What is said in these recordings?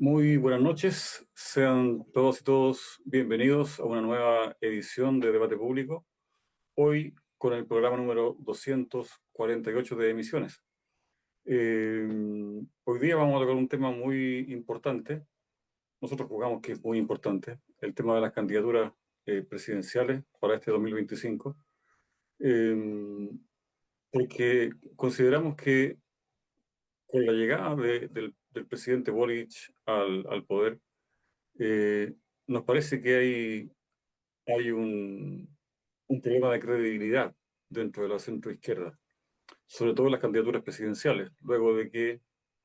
Muy buenas noches, sean todos y todos bienvenidos a una nueva edición de Debate Público, hoy con el programa número 248 de emisiones. Eh, Hoy día vamos a tocar un tema muy importante, nosotros jugamos que es muy importante, el tema de las candidaturas presidenciales para este 2025, eh, porque consideramos que con la llegada del presidente Boric al poder, eh, nos parece que hay un problema de credibilidad dentro de la centroizquierda, sobre todo en las candidaturas presidenciales, luego de que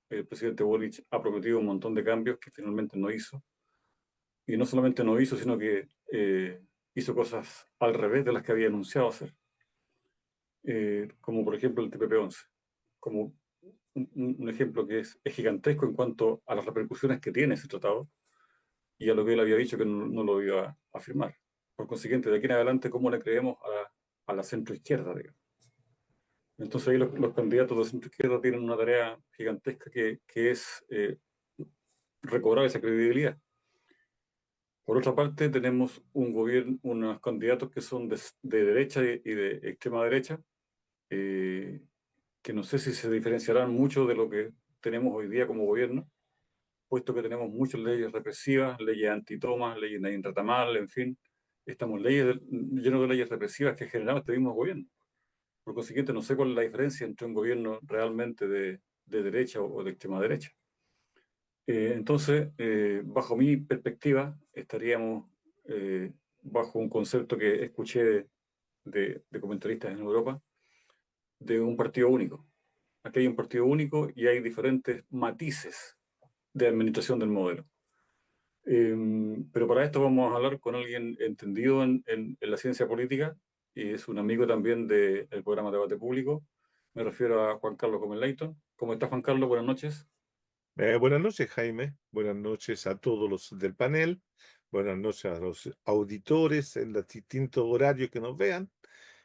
el presidente Boric ha prometido un montón de cambios que finalmente no hizo, y no solamente no hizo, sino que hizo cosas al revés de las que había anunciado hacer, como por ejemplo el TPP-11, como un ejemplo que es gigantesco en cuanto a las repercusiones que tiene ese tratado y a lo que él había dicho que no lo iba a firmar. Por consiguiente, de aquí en adelante, ¿cómo le creemos a la centroizquierda, digamos? Entonces ahí los candidatos de centroizquierda tienen una tarea gigantesca que es recobrar esa credibilidad. Por otra parte, tenemos un gobierno, unos candidatos que son de derecha y de extrema derecha, eh, que no sé si se diferenciarán mucho de lo que tenemos hoy día como gobierno, puesto que tenemos muchas leyes represivas, leyes antitomas, leyes de intratamal, en fin, estamos llenos de leyes represivas que generamos este mismo gobierno. Por consiguiente, no sé cuál es la diferencia entre un gobierno realmente de derecha o de extrema derecha. Entonces, bajo mi perspectiva, estaríamos bajo un concepto que escuché de comentaristas en Europa, de un partido único. Aquí hay un partido único y hay diferentes matices de administración del modelo. Pero para esto vamos a hablar con alguien entendido en la ciencia política y es un amigo también del programa Debate Público. Me refiero a Juan Carlos Gómez Leighton. ¿Cómo estás, Juan Carlos? Buenas noches. Buenas noches, Jaime. Buenas noches a todos los del panel. Buenas noches a los auditores en los distintos horarios que nos vean.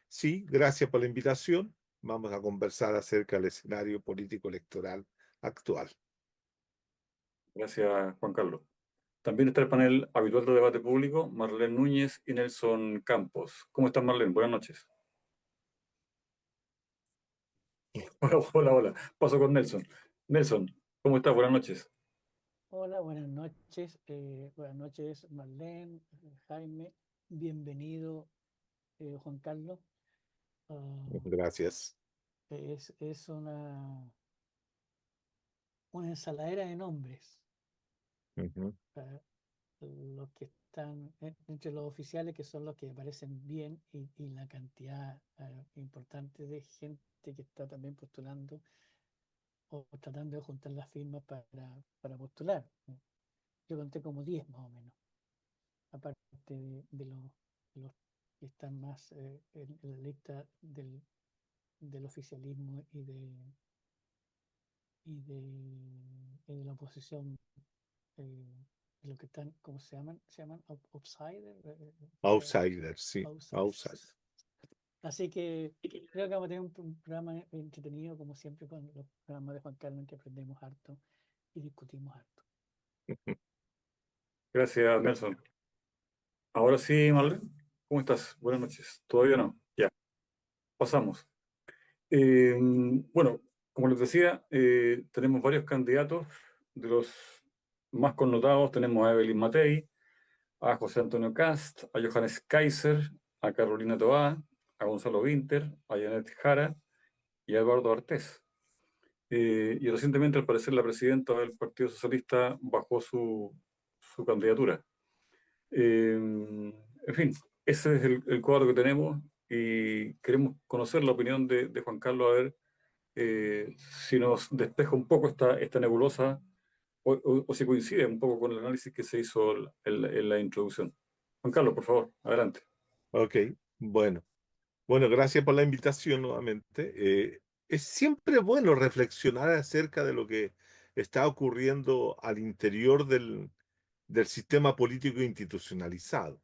Sí, gracias por la invitación. Vamos a conversar acerca del escenario político electoral actual. Gracias, Juan Carlos. También está el panel habitual de Debate Público, Marlene Núñez y Nelson Campos. ¿Cómo estás, Marlene? Buenas noches. Hola, hola, hola. Paso con Nelson. Nelson, ¿cómo estás? Buenas noches. Hola, buenas noches. Buenas noches, Marlene, Jaime. Bienvenido, Juan Carlos. Ah, Gracias. es una ensaladera de nombres. Ujú. ah, los que están entre los oficiales, que son los que aparecen bien, y la cantidad importante de gente que está también postulando o tratando de juntar las firmas para postular. Yo conté como 10 más o menos, aparte de los que están más en la lista del oficialismo y de la oposición, eh, lo que están, ¿cómo se llaman? Se llaman outsiders. Outsider, sí. Outsider. Outsiders. Así que creo que vamos a tener un programa entretenido, como siempre, con los programas de Juan Carlos, en que aprendemos harto y discutimos harto. Gracias, Nelson. Ahora sí, Marlene. ¿Cómo estás? Buenas noches. ¿Todavía no? Ya, pasamos. Bueno, como les decía, tenemos varios candidatos. De los más connotados tenemos a Evelyn Matei, a José Antonio Cast, a Johannes Kaiser, a Carolina Toá, a Gonzalo Winter, a Janet Jara y a Eduardo Artés. Y recientemente, al parecer, la presidenta del Partido Socialista bajó su candidatura. En fin, ese es el cuadro que tenemos y queremos conocer la opinión de Juan Carlos, a ver si nos despeja un poco esta nebulosa o si coincide un poco con el análisis que se hizo en la introducción. Juan Carlos, por favor, adelante. Ok, bueno. Bueno, gracias por la invitación nuevamente. Es siempre bueno reflexionar acerca de lo que está ocurriendo al interior del sistema político institucionalizado,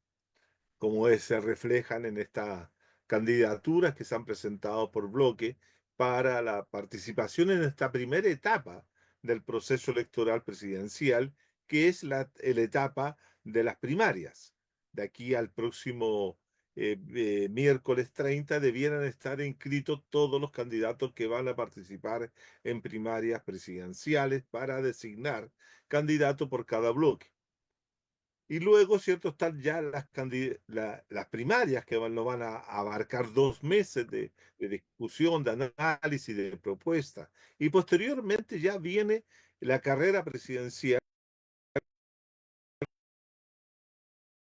se reflejan en estas candidaturas que se han presentado por bloque para la participación en esta primera etapa del proceso electoral presidencial que es la etapa de las primarias. De aquí al próximo miércoles 30 debieran estar inscritos todos los candidatos que van a participar en primarias presidenciales para designar candidato por cada bloque. Y luego, ¿cierto? Están ya las primarias que no van a abarcar 2 meses de discusión, de análisis, de propuesta. Y posteriormente ya viene la carrera presidencial,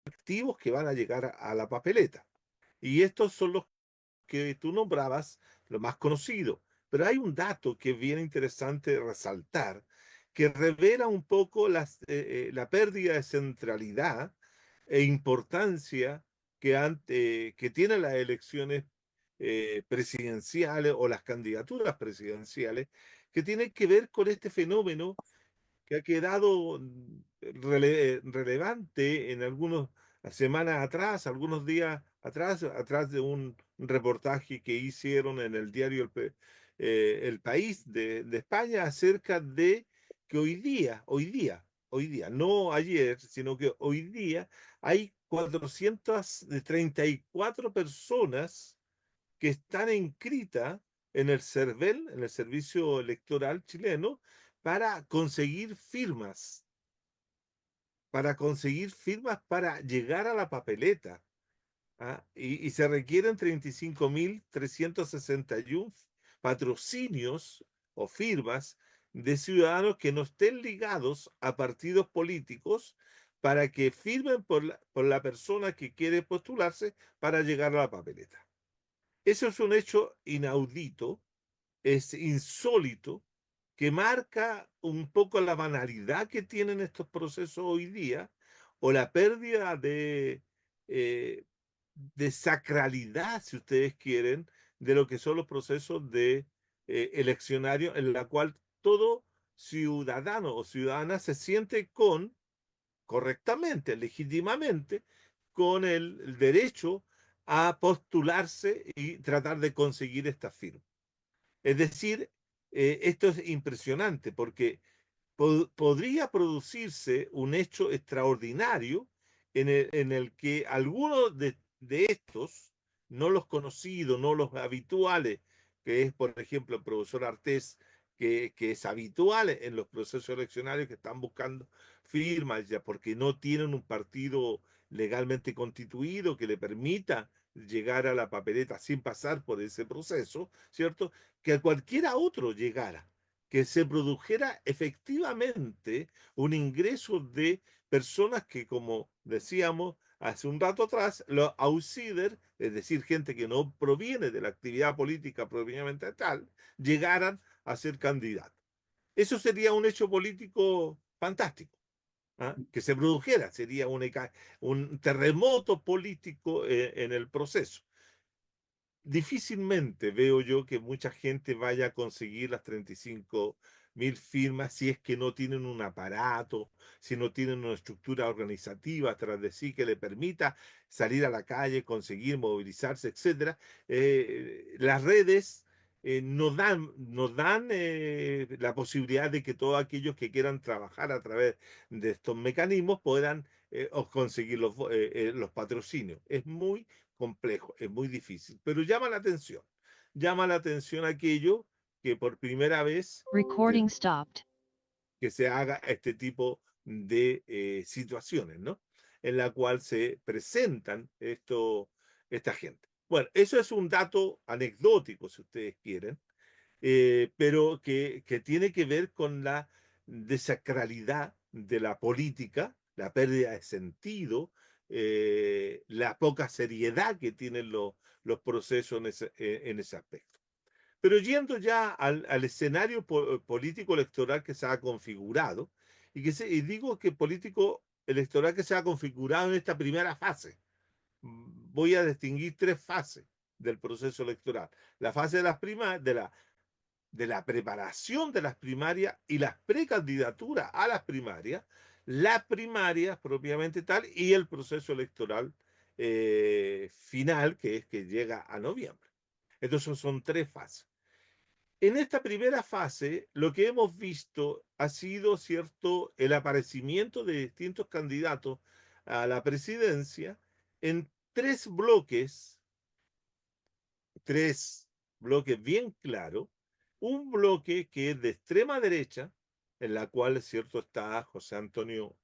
activos que van a llegar a la papeleta. Y estos son los que tú nombrabas, lo más conocido. Pero hay un dato que es bien interesante resaltar, que revela un poco la pérdida de centralidad e importancia que tienen las elecciones presidenciales o las candidaturas presidenciales, que tienen que ver con este fenómeno que ha quedado relevante en algunas semanas atrás, algunos días atrás de un reportaje que hicieron en el diario El País de España acerca de que hoy día, no ayer, sino que hoy día hay 434 personas que están inscritas en el CERVEL, en el Servicio Electoral chileno, para conseguir firmas, para llegar a la papeleta. ¿Ah? Y se requieren 35.361 patrocinios o firmas de ciudadanos que no estén ligados a partidos políticos para que firmen por la persona que quiere postularse para llegar a la papeleta. Eso es un hecho inaudito, es insólito, que marca un poco la banalidad que tienen estos procesos hoy día o la pérdida eh, de sacralidad, si ustedes quieren, de lo que son los procesos de eleccionarios en la cual todo ciudadano o ciudadana se siente correctamente, legítimamente, con el derecho a postularse y tratar de conseguir esta firma. Es decir, esto es impresionante porque podría producirse un hecho extraordinario en el que algunos de estos, no los conocidos, no los habituales, que es, por ejemplo, el profesor Artés, que es habitual en los procesos eleccionarios que están buscando firmas ya porque no tienen un partido legalmente constituido que le permita llegar a la papeleta sin pasar por ese proceso, ¿cierto? Que a cualquiera otro llegara, que se produjera efectivamente un ingreso de personas que, como decíamos hace un rato atrás, los outsiders, es decir, gente que no proviene de la actividad política propiamente tal, llegaran a ser candidatos. Eso sería un hecho político fantástico. ¿Ah? Que se produjera, sería un terremoto político en el proceso. Difícilmente veo yo que mucha gente vaya a conseguir las 35.000 firmas si es que no tienen un aparato, si no tienen una estructura organizativa tras de sí que le permita salir a la calle, conseguir movilizarse, etcétera. Las redes nos dan la posibilidad de que todos aquellos que quieran trabajar a través de estos mecanismos puedan conseguir los patrocinios. Es muy complejo, es muy difícil, pero llama la atención aquello que por primera vez Recording stopped. que se haga este tipo de situaciones, ¿no? En la cual se presentan esta gente. Bueno, eso es un dato anecdótico, si ustedes quieren, pero que tiene que ver con la desacralidad de la política, la pérdida de sentido, la poca seriedad que tienen los procesos en ese aspecto. Pero yendo ya al escenario político electoral que se ha configurado, y digo que político electoral que se ha configurado en esta primera fase, voy a distinguir 3 fases del proceso electoral. La fase de la preparación de las primarias y las precandidaturas a las primarias propiamente tal y el proceso electoral final que llega a noviembre. Entonces son 3 fases. en esta primera fase, lo que hemos visto ha sido, ¿cierto?, el aparecimiento de distintos candidatos a la presidencia en tres bloques bien claros. Un bloque que es de extrema derecha, en la cual, ¿cierto?, está José Antonio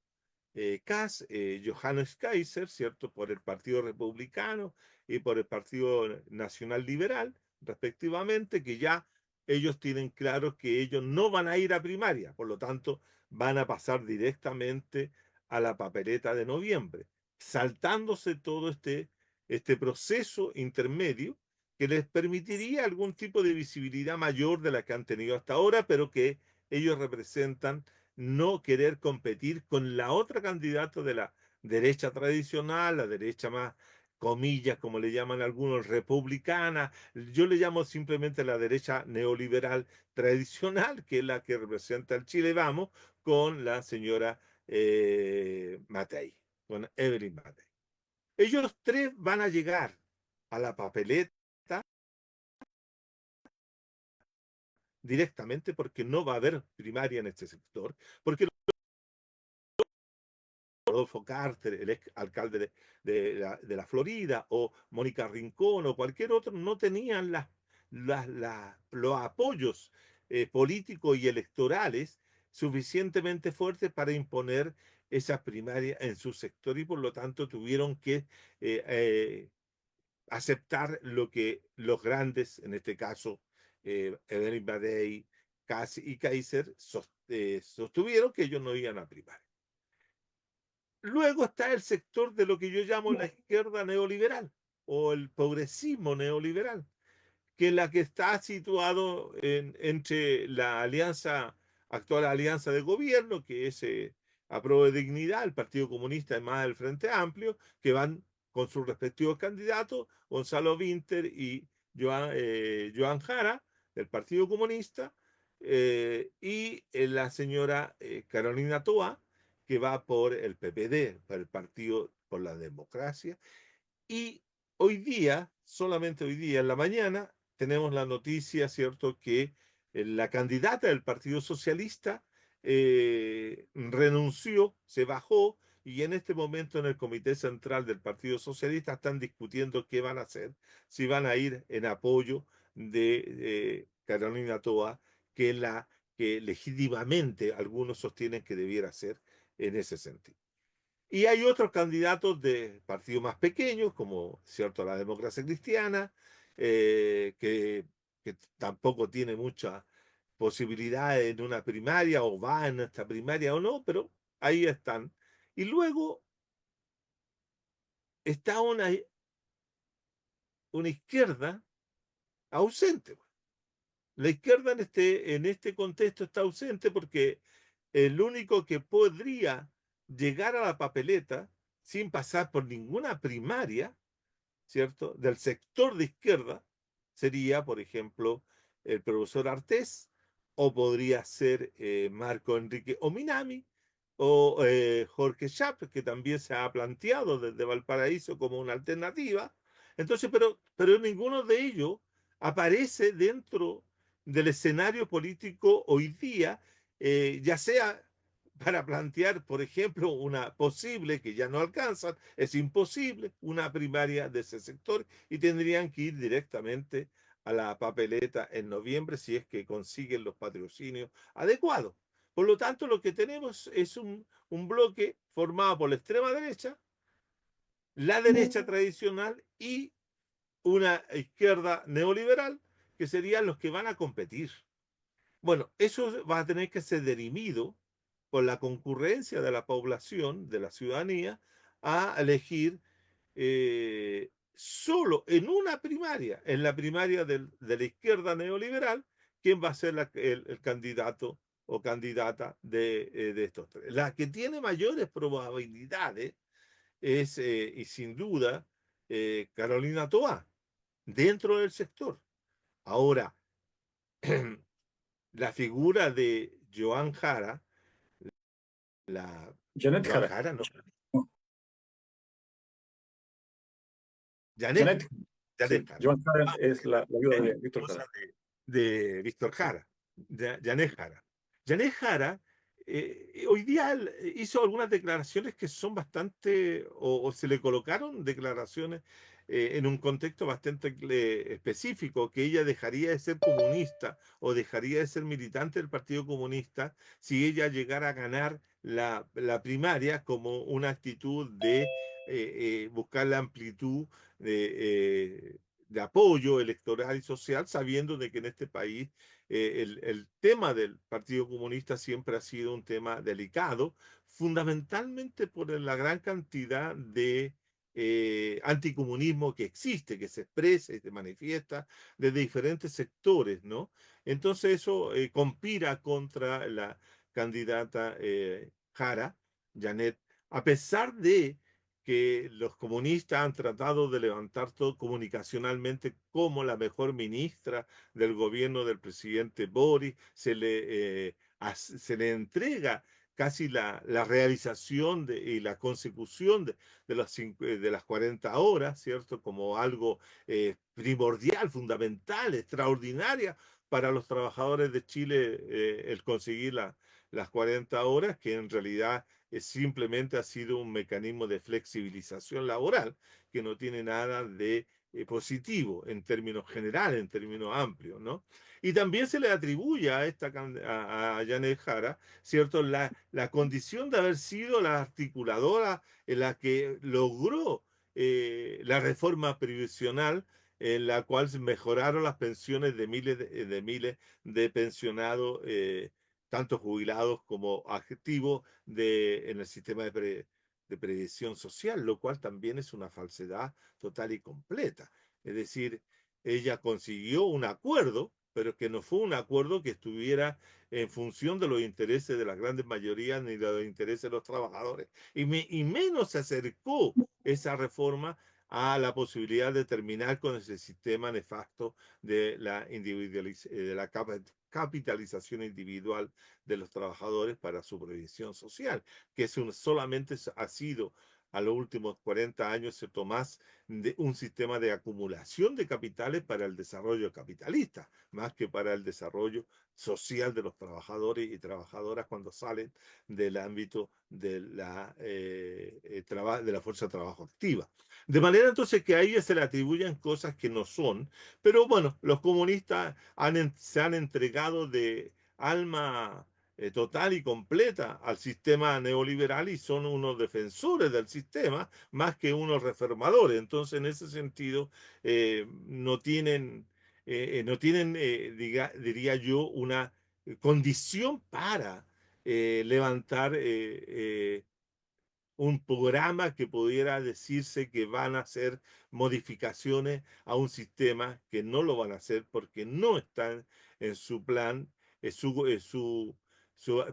Kass, Johannes Kaiser, ¿cierto?, por el Partido Republicano y por el Partido Nacional Liberal, respectivamente, que ya ellos tienen claro que ellos no van a ir a primaria, por lo tanto, van a pasar directamente a la papeleta de noviembre, saltándose todo este proceso intermedio que les permitiría algún tipo de visibilidad mayor de la que han tenido hasta ahora, pero que ellos representan no querer competir con la otra candidata de la derecha tradicional, la derecha más, comillas, como le llaman algunos, republicana. Yo le llamo simplemente la derecha neoliberal tradicional, que es la que representa el Chile Vamos, con la señora Matei, con Evelyn Matei. Ellos tres van a llegar a la papeleta directamente porque no va a haber primaria en este sector, porque Rodolfo Carter, el ex alcalde de la Florida, o Mónica Rincón, o cualquier otro, no tenían los apoyos políticos y electorales suficientemente fuertes para imponer esas primarias en su sector y por lo tanto tuvieron que aceptar lo que los grandes, en este caso Evelyn Badei, Kass y Kaiser, sostuvieron que ellos no iban a primaria. Luego está el sector de lo que yo llamo la izquierda neoliberal o el progresismo neoliberal, que es la que está situado entre la actual alianza de gobierno, que es Apruebo Dignidad, el Partido Comunista y más el Frente Amplio, que van con sus respectivos candidatos, Gonzalo Vinter y Joan Jara, del Partido Comunista, y la señora Carolina Toa, que va por el PPD, por el Partido por la Democracia. Y hoy día, solamente hoy día en la mañana, tenemos la noticia, ¿cierto?, que la candidata del Partido Socialista renunció, se bajó, y en este momento en el Comité Central del Partido Socialista están discutiendo qué van a hacer, si van a ir en apoyo de Carolina Toa, que es la que legítimamente algunos sostienen que debiera ser en ese sentido. Y hay otros candidatos de partidos más pequeños, como cierto la democracia cristiana, que tampoco tiene mucha posibilidad en una primaria, o va en esta primaria o no, pero ahí están. Y luego está una izquierda ausente. La izquierda en este contexto está ausente porque el único que podría llegar a la papeleta sin pasar por ninguna primaria, ¿cierto?, del sector de izquierda, sería, por ejemplo, el profesor Artés, o podría ser Marco Enrique Ominami, o Jorge Schaap, que también se ha planteado desde Valparaíso como una alternativa. Entonces, pero ninguno de ellos aparece dentro del escenario político hoy día, ya sea para plantear, por ejemplo, una posible, que ya no alcanzan, es imposible, una primaria de ese sector y tendrían que ir directamente a la papeleta en noviembre si es que consiguen los patrocinios adecuados. Por lo tanto, lo que tenemos es un bloque formado por la extrema derecha, la derecha tradicional y una izquierda neoliberal, que serían los que van a competir. Bueno, eso va a tener que ser dirimido por la concurrencia de la población, de la ciudadanía, a elegir solo en una primaria, en la primaria de la izquierda neoliberal, quién va a ser el candidato o candidata de estos tres. La que tiene mayores probabilidades es, y sin duda, Carolina Toá, dentro del sector. Ahora, la figura de Joan Jara, la Janet Joan Jara. Jara, no, Janet, Janet, Janet sí, Jara. Joan Jara Ah, es la viuda es la de Víctor esposa Jara. de Víctor Sí. Jara, de Janet Jara. Janet Jara hoy día hizo algunas declaraciones que son bastante, o se le colocaron declaraciones en un contexto bastante específico, que ella dejaría de ser comunista o dejaría de ser militante del Partido Comunista si ella llegara a ganar la primaria, como una actitud de buscar la amplitud de apoyo electoral y social, sabiendo de que en este país el tema del Partido Comunista siempre ha sido un tema delicado, fundamentalmente por la gran cantidad de anticomunismo que existe, que se expresa y se manifiesta desde diferentes sectores, ¿no? Entonces eso conspira contra la candidata Jara, Janet, a pesar de que los comunistas han tratado de levantar todo comunicacionalmente como la mejor ministra del gobierno del presidente Boris, se le entrega casi la realización y la consecución de las 40 horas, ¿cierto? Como algo primordial, fundamental, extraordinaria para los trabajadores de Chile, el conseguir las 40 horas, que en realidad simplemente ha sido un mecanismo de flexibilización laboral que no tiene nada de positivo en términos generales, en términos amplios, ¿no? Y también se le atribuye a a Janet Jara, ¿cierto? La condición de haber sido la articuladora en la que logró la reforma previsional, en la cual se mejoraron las pensiones de miles de pensionados, tanto jubilados como activos, en el sistema de previsión social, lo cual también es una falsedad total y completa. Es decir, ella consiguió un acuerdo, pero que no fue un acuerdo que estuviera en función de los intereses de las grandes mayorías ni de los intereses de los trabajadores. Y menos se acercó esa reforma a la posibilidad de terminar con ese sistema nefasto de la capitalización individual de los trabajadores para su previsión social, que solamente ha sido a los últimos 40 años, ¿cierto?, más de un sistema de acumulación de capitales para el desarrollo capitalista, más que para el desarrollo social de los trabajadores y trabajadoras cuando salen del ámbito de la fuerza de trabajo activa. De manera entonces que a ella se le atribuyen cosas que no son, pero bueno, los comunistas se han entregado de alma total y completa al sistema neoliberal y son unos defensores del sistema más que unos reformadores. Entonces, en ese sentido, no tienen diría yo, una condición para levantar un programa que pudiera decirse que van a hacer modificaciones a un sistema, que no lo van a hacer porque no están en su plan, su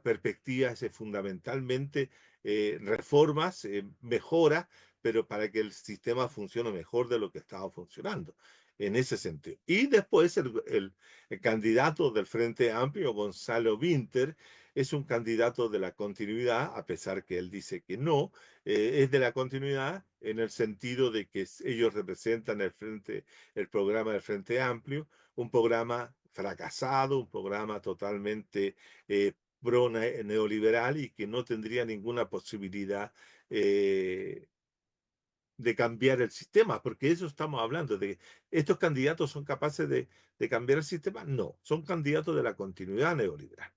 perspectiva es fundamentalmente reformas, mejoras, pero para que el sistema funcione mejor de lo que estaba funcionando. En ese sentido. Y después el candidato del Frente Amplio, Gonzalo Winter, es un candidato de la continuidad, a pesar que él dice que no, es de la continuidad en el sentido de que ellos representan el programa del Frente Amplio, un programa fracasado, un programa totalmente pro neoliberal y que no tendría ninguna posibilidad de cambiar el sistema, porque eso estamos hablando, de estos candidatos son capaces de cambiar el sistema. No, son candidatos de la continuidad neoliberal.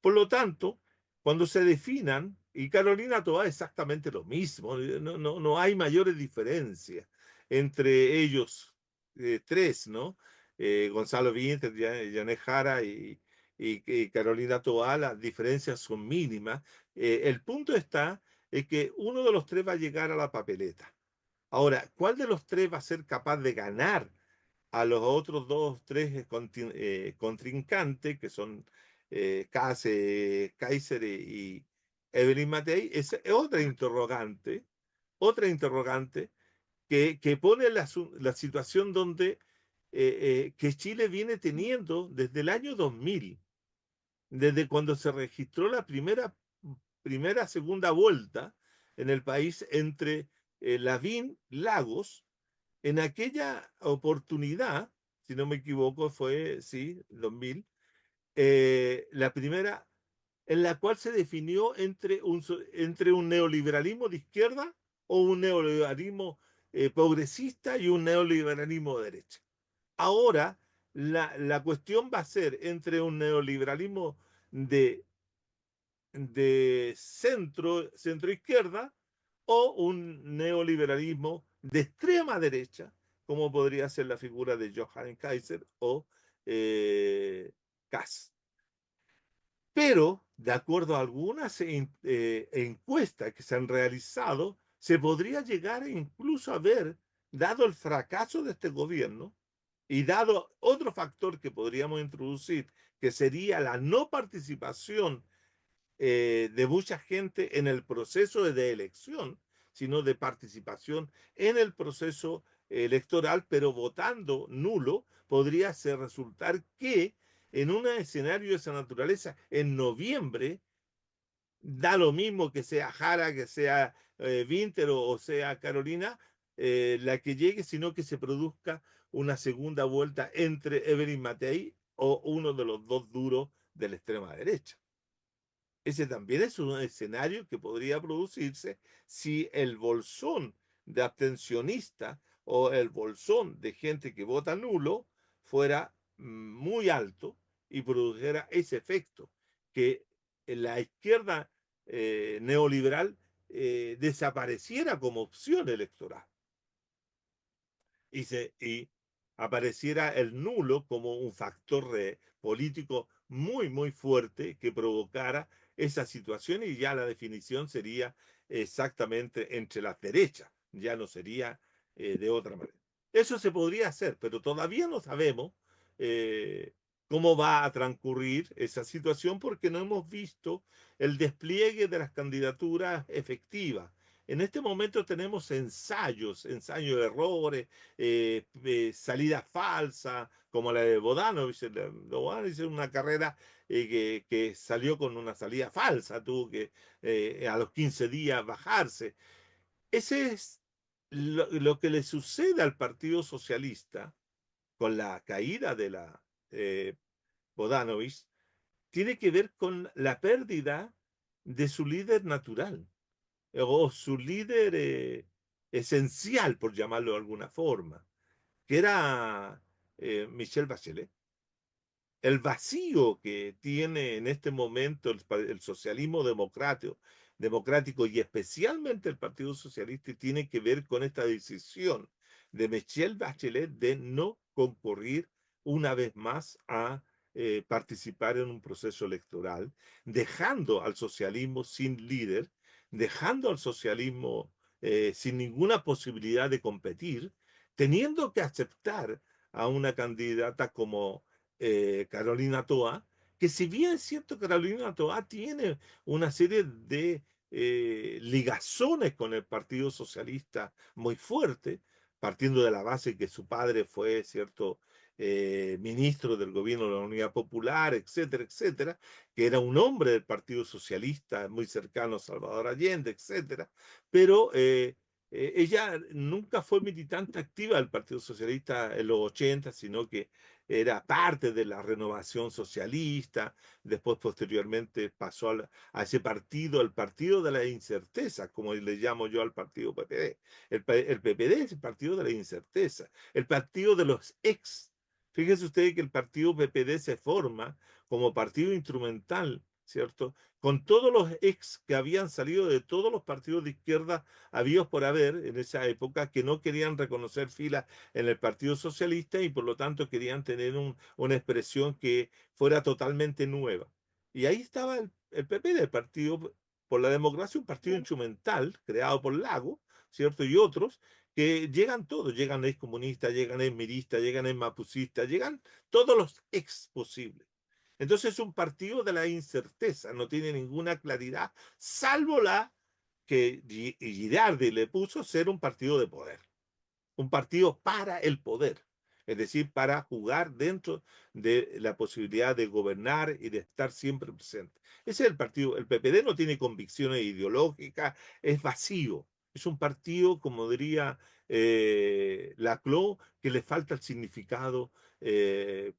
Por lo tanto, cuando se definan, y Carolina Toá exactamente lo mismo, no hay mayores diferencias entre ellos tres, ¿no? Gonzalo Vinter, Janet Jara y Carolina Toá, las diferencias son mínimas. El punto está en que uno de los tres va a llegar a la papeleta. Ahora, ¿cuál de los tres va a ser capaz de ganar a los otros tres contrincantes, que son Kaiser y Evelyn Matei? Es otra interrogante que pone la situación donde que Chile viene teniendo desde el año 2000, desde cuando se registró la segunda vuelta en el país entre Lavín, Lagos. En aquella oportunidad, si no me equivoco, fue, sí, 2000. La primera en la cual se definió entre un neoliberalismo de izquierda o un neoliberalismo progresista y un neoliberalismo de derecha. Ahora, la cuestión va a ser entre un neoliberalismo de, de centro izquierda o un neoliberalismo de extrema derecha, como podría ser la figura de Johann Kaiser o Kass. Pero, de acuerdo a algunas encuestas que se han realizado, se podría llegar incluso a ver, dado el fracaso de este gobierno y dado otro factor que podríamos introducir, que sería la no participación de mucha gente en el proceso de elección, sino de participación en el proceso electoral, pero votando nulo, podría ser resultar que en un escenario de esa naturaleza, en noviembre, da lo mismo que sea Jara, que sea Winter o sea Carolina, la que llegue, sino que se produzca una segunda vuelta entre Evelyn Matei o uno de los dos duros de la extrema derecha. Ese también es un escenario que podría producirse si el bolsón de abstencionista o el bolsón de gente que vota nulo fuera muy alto y produjera ese efecto, que la izquierda neoliberal desapareciera como opción electoral y apareciera el nulo como un factor político muy, muy fuerte que provocara esa situación y ya la definición sería exactamente entre las derechas, ya no sería de otra manera. Eso se podría hacer, pero todavía no sabemos eh, cómo va a transcurrir esa situación porque no hemos visto el despliegue de las candidaturas efectivas. En este momento tenemos ensayos, ensayos de errores, salidas falsas, como la de Bodanovich. Bodanovich es una carrera que salió con una salida falsa, tuvo que a los 15 días bajarse. Ese es lo que le sucede al Partido Socialista con la caída de la Bodanovich, tiene que ver con la pérdida de su líder natural o su líder esencial, por llamarlo de alguna forma, que era Michelle Bachelet. El vacío que tiene en este momento el socialismo democrático y especialmente el Partido Socialista tiene que ver con esta decisión de Michelle Bachelet de no concurrir una vez más a participar en un proceso electoral, dejando al socialismo sin líder, dejando al socialismo sin ninguna posibilidad de competir, teniendo que aceptar a una candidata como Carolina Toa, que si bien es cierto que Carolina Toa tiene una serie de ligazones con el Partido Socialista muy fuerte, partiendo de la base que su padre fue, cierto, ministro del gobierno de la Unidad Popular, etcétera, etcétera, que era un hombre del Partido Socialista muy cercano a Salvador Allende, etcétera, pero ella nunca fue militante activa del Partido Socialista en los 80, sino que era parte de la renovación socialista, después posteriormente pasó a ese partido, el partido de la incerteza, como le llamo yo al partido PPD. El PPD es el partido de la incerteza, el partido de los ex. Fíjense ustedes que el partido PPD se forma como partido instrumental, ¿cierto? Con todos los ex que habían salido de todos los partidos de izquierda habidos por haber en esa época, que no querían reconocer filas en el Partido Socialista y por lo tanto querían tener una expresión que fuera totalmente nueva. Y ahí estaba el PP, el Partido por la Democracia, un partido instrumental creado por Lago, ¿cierto? Y otros, que llegan todos, llegan ex comunistas, llegan ex miristas, llegan ex mapucistas, llegan todos los ex posibles. Entonces es un partido de la incerteza, no tiene ninguna claridad, salvo la que Girardi le puso ser un partido de poder, un partido para el poder, es decir, para jugar dentro de la posibilidad de gobernar y de estar siempre presente. Ese es el partido. El PPD no tiene convicciones ideológicas, es vacío. Es un partido, como diría Laclau, que le falta el significado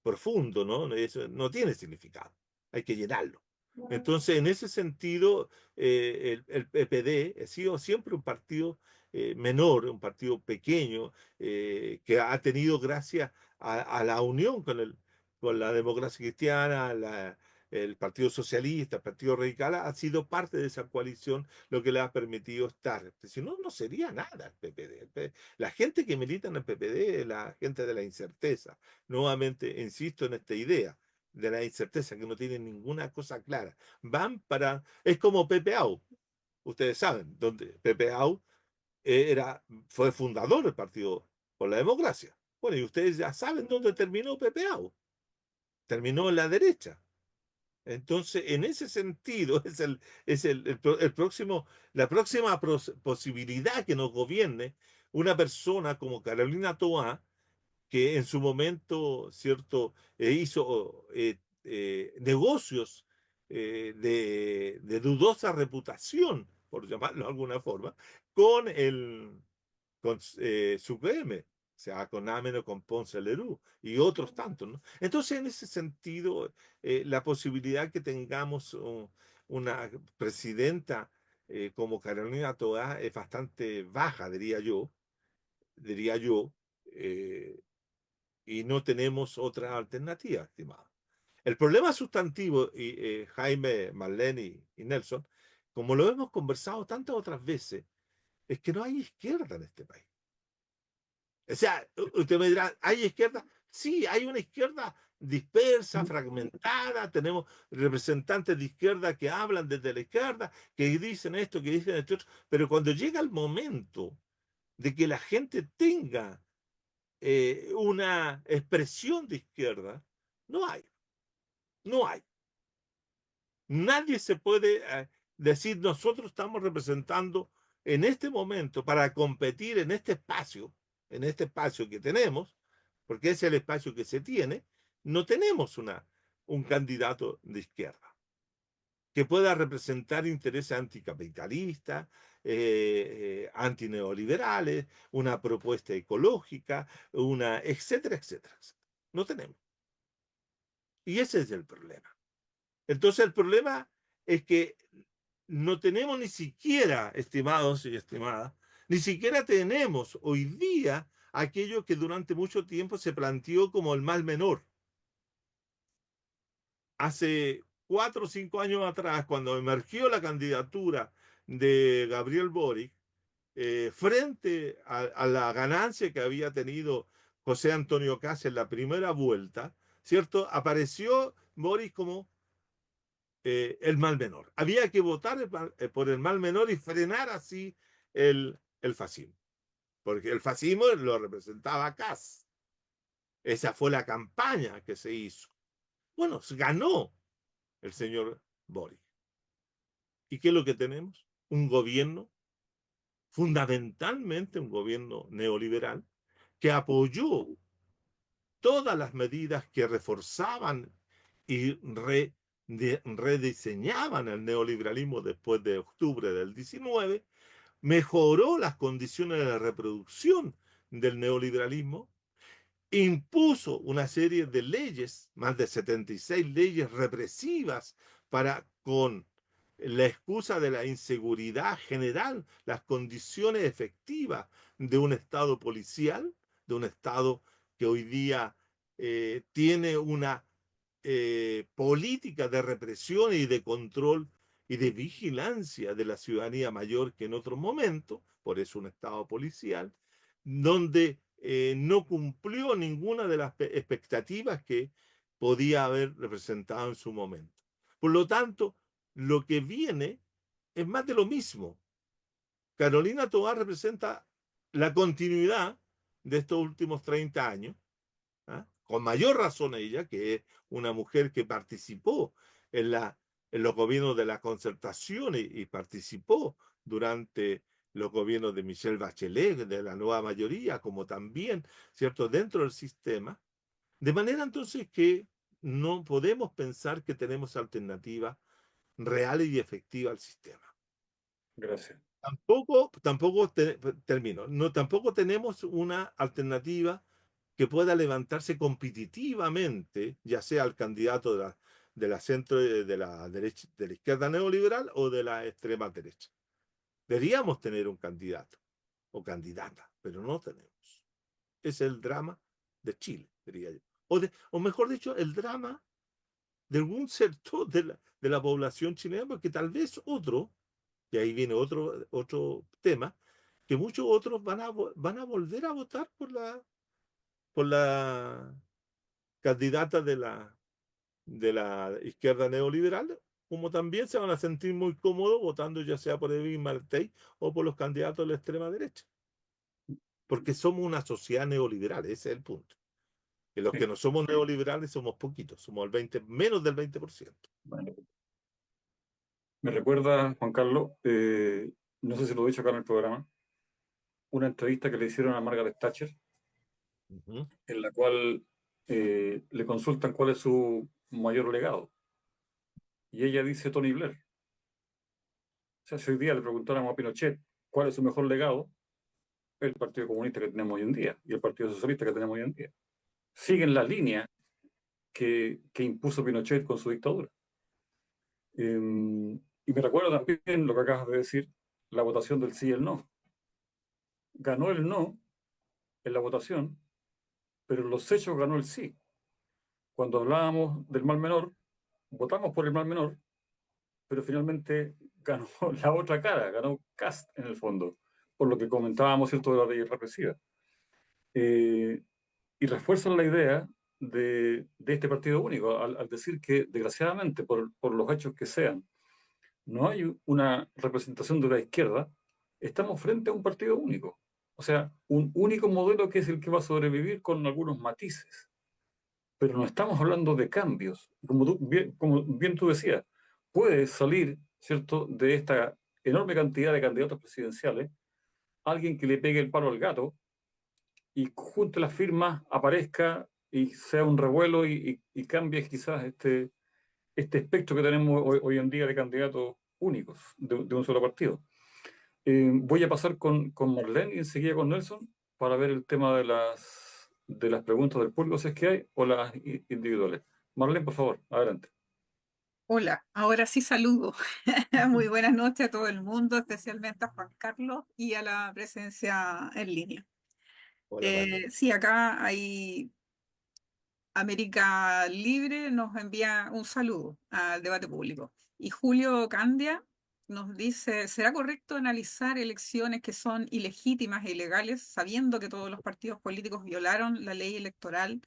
profundo, ¿no? Eso no tiene significado, hay que llenarlo. Entonces, en ese sentido, el PPD ha sido siempre un partido menor, un partido pequeño, que ha tenido gracias a la unión con la democracia cristiana, el Partido Socialista, el Partido Radical, ha sido parte de esa coalición lo que le ha permitido estar. Si no, no sería nada el PPD. La gente que milita en el PPD es la gente de la incerteza. Nuevamente, insisto en esta idea de la incerteza, que no tienen ninguna cosa clara. Van para... Es como Pepe Au. Ustedes saben, donde Pepe Au fue fundador del Partido por la Democracia. Bueno, y ustedes ya saben dónde terminó Pepe Au. Terminó en la derecha. Entonces, en ese sentido, el próximo, la próxima posibilidad que nos gobierne una persona como Carolina Toá, que en su momento, ¿cierto?, hizo negocios de dudosa reputación, por llamarlo de alguna forma, con Supreme, o sea, con nada menos con Ponce Lerú y otros tantos, ¿no? Entonces, en ese sentido, la posibilidad que tengamos una presidenta como Carolina Toá es bastante baja, diría yo, eh, y no tenemos otra alternativa, estimado. El problema sustantivo, y Jaime, Marlene y Nelson, como lo hemos conversado tantas otras veces, es que no hay izquierda en este país. O sea, usted me dirá, ¿hay izquierda? Sí, hay una izquierda dispersa, fragmentada, tenemos representantes de izquierda que hablan desde la izquierda, que dicen esto, que dicen esto, pero cuando llega el momento de que la gente tenga una expresión de izquierda, no hay, no hay. Nadie se puede decir, nosotros estamos representando en este momento para competir en este espacio que tenemos, porque es el espacio que se tiene, no tenemos un candidato de izquierda que pueda representar intereses anticapitalistas, antineoliberales, una propuesta ecológica, etcétera, etcétera, etcétera. No tenemos. Y ese es el problema. Entonces el problema es que no tenemos ni siquiera, estimados y estimadas, ni siquiera tenemos hoy día aquello que durante mucho tiempo se planteó como el mal menor. Hace 4 o 5 años atrás, cuando emergió la candidatura de Gabriel Boric, frente a la ganancia que había tenido José Antonio Kast en la primera vuelta, ¿cierto? Apareció Boric como el mal menor. Había que votar por el mal menor y frenar así el fascismo, porque el fascismo lo representaba Kast. Esa fue la campaña que se hizo. Bueno, ganó el señor Boric. ¿Y qué es lo que tenemos? Un gobierno, fundamentalmente un gobierno neoliberal, que apoyó todas las medidas que reforzaban y rediseñaban el neoliberalismo después de octubre del 19, mejoró las condiciones de reproducción del neoliberalismo, impuso una serie de leyes, más de 76 leyes represivas para con la excusa de la inseguridad general, las condiciones efectivas de un Estado policial, de un Estado que hoy día tiene una política de represión y de control y de vigilancia de la ciudadanía mayor que en otro momento, por eso un Estado policial, donde no cumplió ninguna de las expectativas que podía haber representado en su momento. Por lo tanto, lo que viene es más de lo mismo. Carolina Tovar representa la continuidad de estos últimos 30 años, ¿ah? Con mayor razón ella, que es una mujer que participó en, en los gobiernos de la concertación y participó durante los gobiernos de Michelle Bachelet, de la nueva mayoría, como también, ¿cierto?, dentro del sistema. De manera entonces que no podemos pensar que tenemos alternativas reales y efectivas al sistema. Gracias. termino, no, tampoco tenemos una alternativa que pueda levantarse competitivamente, ya sea el candidato de la centro, de la derecha, de la izquierda neoliberal o de la extrema derecha. Deberíamos tener un candidato o candidata, pero no tenemos. Es el drama de Chile, diría yo. O mejor dicho, el drama de algún sector de la población chilena, porque tal vez otro, y ahí viene otro tema, que muchos otros van a volver a votar por la candidata de la izquierda neoliberal, como también se van a sentir muy cómodos votando ya sea por Evelyn Matei o por los candidatos de la extrema derecha, porque somos una sociedad neoliberal, ese es el punto. Y los que Sí. no somos neoliberales somos poquitos, somos menos del 20%. Bueno, me recuerda, Juan Carlos, no sé si lo he dicho acá en el programa, una entrevista que le hicieron a Margaret Thatcher, Ujú. en la cual le consultan cuál es su mayor legado. Y ella dice Tony Blair. O sea, si hoy día le preguntáramos a Pinochet cuál es su mejor legado, el Partido Comunista que tenemos hoy en día y el Partido Socialista que tenemos hoy en día. Siguen la línea que impuso Pinochet con su dictadura. Y me recuerdo también lo que acabas de decir, la votación del sí y el no. Ganó el no en la votación, pero en los hechos ganó el sí. Cuando hablábamos del mal menor, votamos por el mal menor, pero finalmente ganó la otra cara, ganó Cast en el fondo, por lo que comentábamos, ¿cierto?, de la ley represiva. Eh, y refuerzan la idea de este partido único, al decir que, desgraciadamente, por los hechos que sean, no hay una representación de la izquierda, estamos frente a un partido único. O sea, un único modelo que es el que va a sobrevivir con algunos matices. Pero no estamos hablando de cambios. Como bien tú decías, puede salir, ¿cierto?, de esta enorme cantidad de candidatos presidenciales, alguien que le pegue el palo al gato y junto a las firmas aparezca y sea un revuelo y cambie quizás este espectro que tenemos hoy en día de candidatos únicos de un solo partido. Voy a pasar con Marlene y enseguida con Nelson para ver el tema de las preguntas del público, si es que hay, o las individuales. Marlene, por favor, adelante. Hola, ahora sí saludo. Muy buenas noches a todo el mundo, especialmente a Juan Carlos y a la presencia en línea. Hola, Marlene. Sí, acá hay América Libre nos envía un saludo al debate público. Y Julio Candia nos dice, ¿será correcto analizar elecciones que son ilegítimas e ilegales, sabiendo que todos los partidos políticos violaron la ley electoral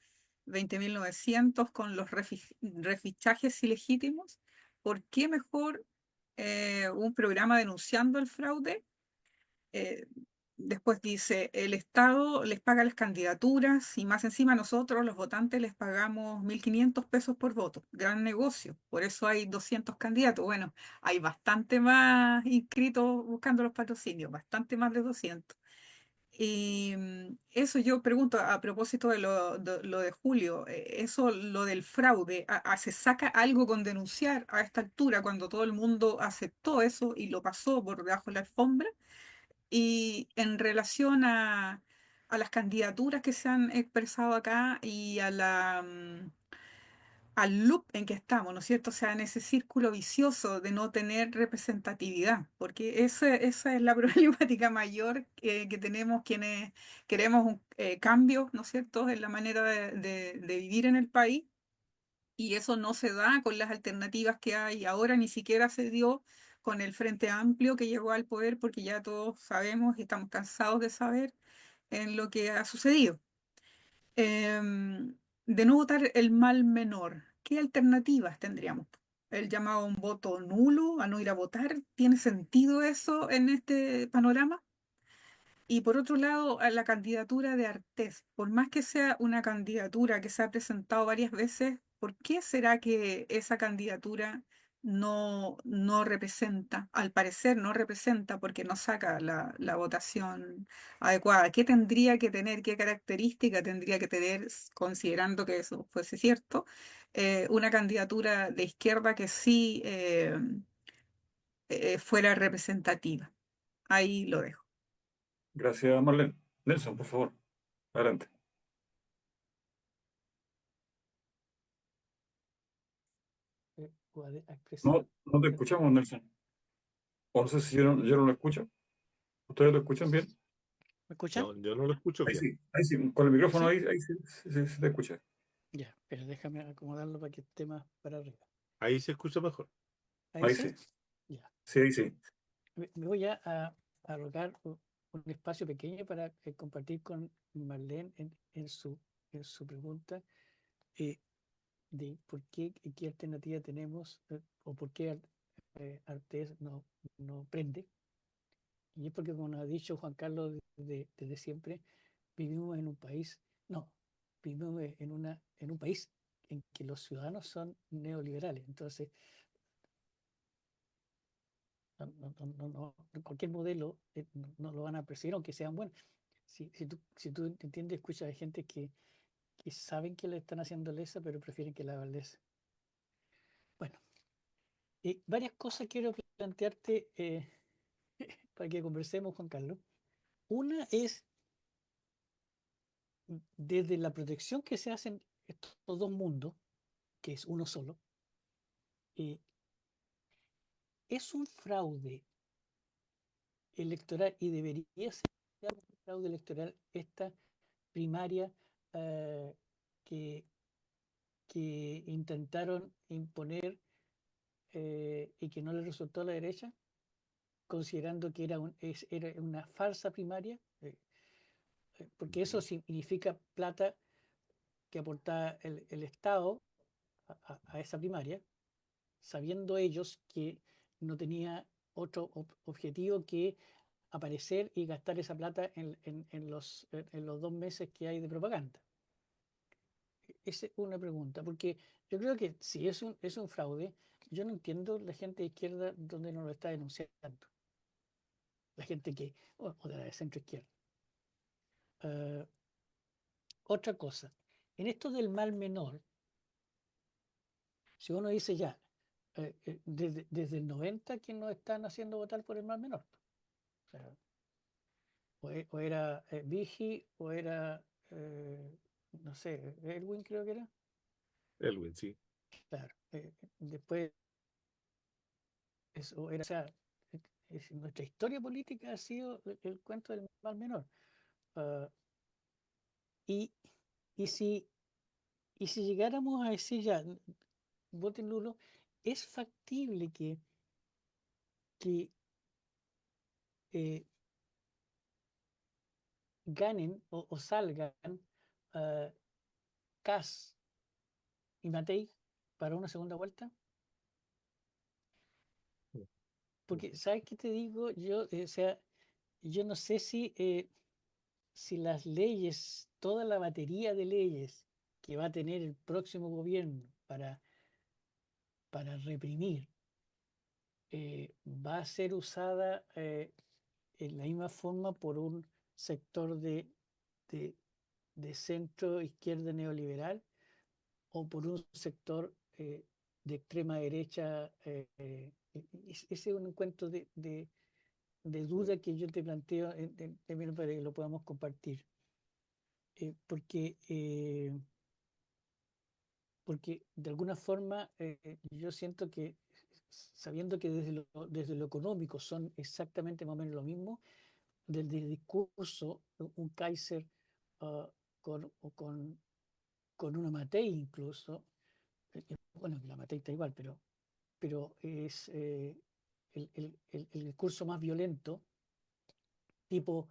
20.900 con los refichajes ilegítimos? ¿Por qué mejor un programa denunciando el fraude? Eh, Después dice, el Estado les paga las candidaturas y más encima nosotros, los votantes, les pagamos 1.500 pesos por voto. Gran negocio. Por eso hay 200 candidatos. Bueno, hay bastante más inscritos buscando los patrocinios, bastante más de 200. Y eso yo pregunto a propósito de lo de Julio, eso, lo del fraude, ¿se saca algo con denunciar a esta altura cuando todo el mundo aceptó eso y lo pasó por debajo de la alfombra? Y en relación a las candidaturas que se han expresado acá y al loop en que estamos, ¿no es cierto? O sea, en ese círculo vicioso de no tener representatividad, porque esa es la problemática mayor que tenemos quienes queremos un cambio, ¿no es cierto?, en la manera de vivir en el país. Y eso no se da con las alternativas que hay ahora, ni siquiera se dio con el Frente Amplio que llegó al poder, porque ya todos sabemos y estamos cansados de saber en lo que ha sucedido. Em, de no votar el mal menor, ¿qué alternativas tendríamos? ¿El llamado a un voto nulo, a no ir a votar? ¿Tiene sentido eso en este panorama? Y por otro lado, a la candidatura de Artés, por más que sea una candidatura que se ha presentado varias veces, ¿por qué será que esa candidatura no representa? Al parecer no representa porque no saca la votación adecuada. ¿Qué tendría que tener, qué característica tendría que tener, considerando que eso fuese cierto, una candidatura de izquierda que sí fuera representativa? ahí lo dejo. Gracias, Marlene. Nelson, por favor, adelante. O a expresar. No te escuchamos, Nelson. O no sé si yo no lo escucho. ¿Ustedes lo escuchan bien? ¿Me escuchan? No, yo no lo escucho bien. Ahí sí, con el micrófono ¿Sí? ahí sí te escucha. Ya, pero déjame acomodarlo para que esté más para arriba. Ahí se escucha mejor. ¿Ahí Ahí sí? sí. Ya. Sí, ahí sí. Me voy a arrogar un espacio pequeño para compartir con Marlene en su pregunta eh, de por qué alternativa tenemos o por qué Artés no prende. Y es porque, como nos ha dicho Juan Carlos desde siempre, vivimos en un país, no, vivimos en un país en que los ciudadanos son neoliberales. Entonces, cualquier modelo no lo van a percibir, aunque sean buenos. Si tú entiendes, escuchas a gente que saben que le están haciendo lesa, pero prefieren que la hagan lesa. Bueno, varias cosas quiero plantearte para que conversemos, Juan Carlos. Una es desde la protección que se hacen estos dos mundos, que es uno solo, eh, es un fraude electoral y debería ser un fraude electoral esta primaria eh, que, que intentaron imponer y que no le resultó a la derecha, considerando que era una falsa primaria, porque eso significa plata que aportaba el Estado a esa primaria, sabiendo ellos que no tenía otro objetivo que aparecer y gastar esa plata en los 2 meses que hay de propaganda. Esa es una pregunta, porque yo creo que si es un fraude, yo no entiendo la gente de izquierda donde no lo está denunciando. La gente o de la centro izquierda. Otra cosa, en esto del mal menor, si uno dice ya, desde el 90 que nos están haciendo votar por el mal menor. O sea, o era Vigi, o era, no sé, Elwin creo que era. Elwin, sí. Claro. Después, o sea, nuestra historia política ha sido el cuento del mal menor. Uh, y, y, si, y si llegáramos a decir ya, voten nulo, es factible que ganen o salgan Kass y Matei para una segunda vuelta. Porque, ¿sabes qué te digo? Yo, o sea, yo no sé si las leyes, toda la batería de leyes que va a tener el próximo gobierno para reprimir, va a ser usada en la misma forma por un sector de, de centro izquierda neoliberal o por un sector de extrema derecha. Ese es un encuentro de duda que yo te planteo para que lo podamos compartir. Porque de alguna forma yo siento que, sabiendo que desde lo económico son exactamente más o menos lo mismo, desde el discurso, un Kaiser uh, con una Matei incluso, bueno, la Matei está igual, pero es el discurso más violento, tipo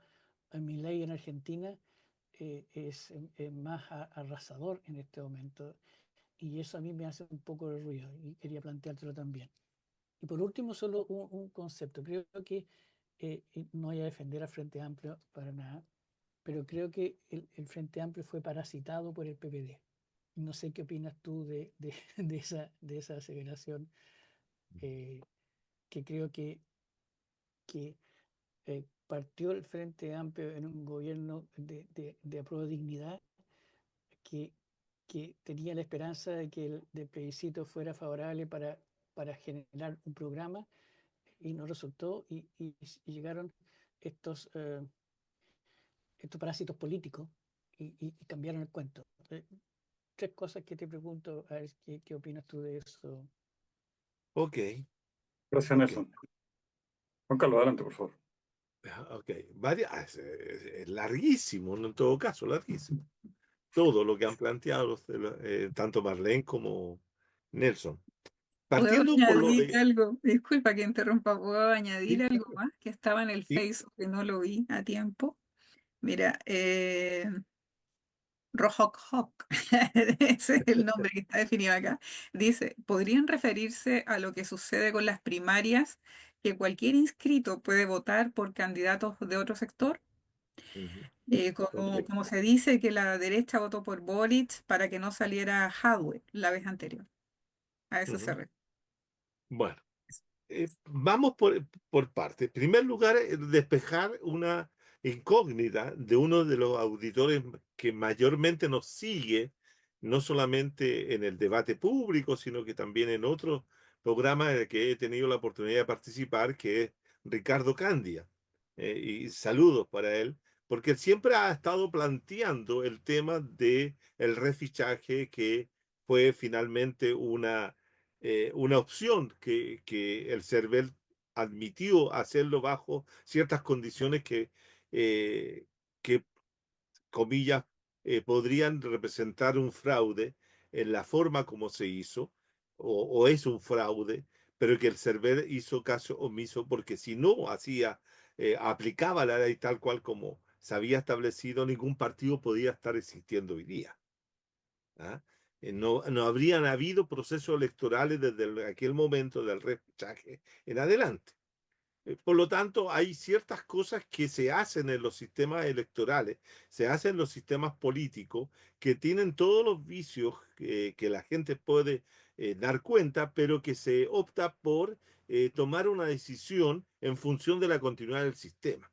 Milei en Argentina, es más arrasador en este momento. Y eso a mí me hace un poco de ruido y quería planteártelo también. Y por último, solo un concepto. Creo que no voy a defender al Frente Amplio para nada, pero creo que el Frente Amplio fue parasitado por el PPD. No sé qué opinas tú de esa aseveración, que creo que partió el Frente Amplio en un gobierno de apruebo de dignidad que, que tenía la esperanza de que el plebiscito fuera favorable para generar un programa y no resultó y llegaron estos, estos parásitos políticos y cambiaron el cuento. Tres cosas que te pregunto, a ver qué opinas tú de eso. Ok, Gracias, ok. Nelson. Juan Carlos, adelante, por favor. Ok, es larguísimo, en todo caso, larguísimo. Todo lo que han planteado tanto Marlene como Nelson. ¿Puedo Partiendo por lo añadir de... algo? Disculpa que interrumpa, ¿puedo añadir Sí, algo más que estaba en el sí, Facebook que no lo vi a tiempo? Mira, Rohok Hok, ese es el nombre que está definido acá. Dice, ¿podrían referirse a lo que sucede con las primarias, que cualquier inscrito puede votar por candidatos de otro sector? ujú, Como, ok, como se dice que la derecha votó por Boric para que no saliera Hadwe la vez anterior. A eso se ujú. refiere. Bueno. Vamos por partes. En primer lugar, despejar una incógnita de uno de los auditores que mayormente nos sigue, no solamente en el debate público, sino que también en otros programas en el que he tenido la oportunidad de participar, que es Ricardo Candia. Y saludos para él, porque él siempre ha estado planteando el tema de el refichaje, que fue finalmente una opción que el CERVEL admitió hacerlo bajo ciertas condiciones que comillas, podrían representar un fraude en la forma como se hizo, o es un fraude, pero que el CERVEL hizo caso omiso porque si no hacía, aplicaba la ley tal cual como se había establecido, ningún partido podía estar existiendo hoy día. ¿Ah? No habrían habido procesos electorales desde aquel momento del repechaje en adelante. Por lo tanto, hay ciertas cosas que se hacen en los sistemas electorales, se hacen en los sistemas políticos, que tienen todos los vicios que la gente puede dar cuenta, pero que se opta por tomar una decisión en función de la continuidad del sistema.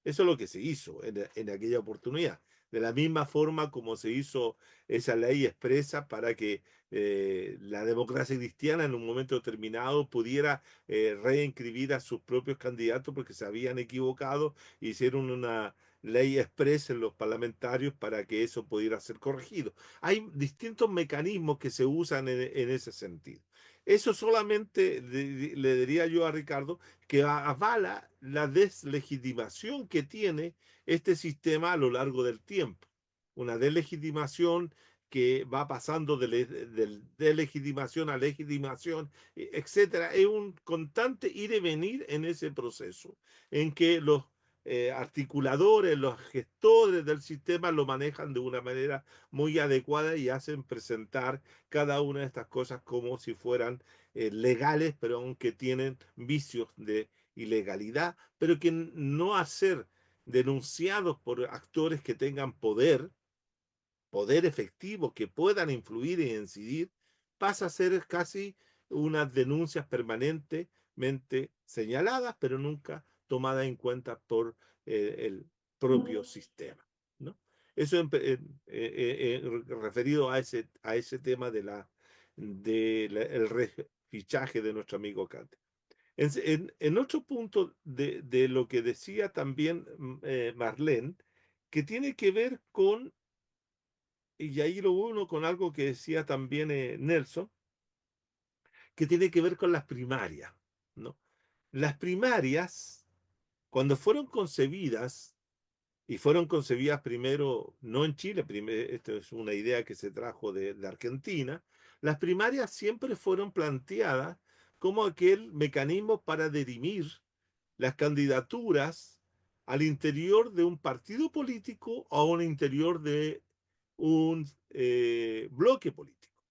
Eso es lo que se hizo en aquella oportunidad. De la misma forma como se hizo esa ley expresa para que la democracia cristiana en un momento determinado pudiera reinscribir a sus propios candidatos porque se habían equivocado, hicieron una ley expresa en los parlamentarios para que eso pudiera ser corregido. Hay distintos mecanismos que se usan en ese sentido. Eso solamente le diría yo a Ricardo que avala la deslegitimación que tiene este sistema a lo largo del tiempo. Una deslegitimación que va pasando de deslegitimación a legitimación, etcétera. Es un constante ir y venir en ese proceso, en que los articuladores, los gestores del sistema lo manejan de una manera muy adecuada y hacen presentar cada una de estas cosas como si fueran legales, pero aunque tienen vicios de ilegalidad, pero que no a ser denunciados por actores que tengan poder efectivo, que puedan influir y incidir, pasa a ser casi unas denuncias permanentemente señaladas, pero nunca tomadas en cuenta por el propio sistema, ¿no? Eso referido a ese tema el refichaje de nuestro amigo Kant. En otro punto de lo que decía también Marlene, que tiene que ver con, y ahí lo uno con algo que decía también Nelson, que tiene que ver con las primarias, ¿no? Las primarias, cuando fueron concebidas, y fueron concebidas primero, no en Chile, esto es una idea que se trajo de Argentina, las primarias siempre fueron planteadas como aquel mecanismo para dirimir las candidaturas al interior de un partido político o al interior de un bloque político.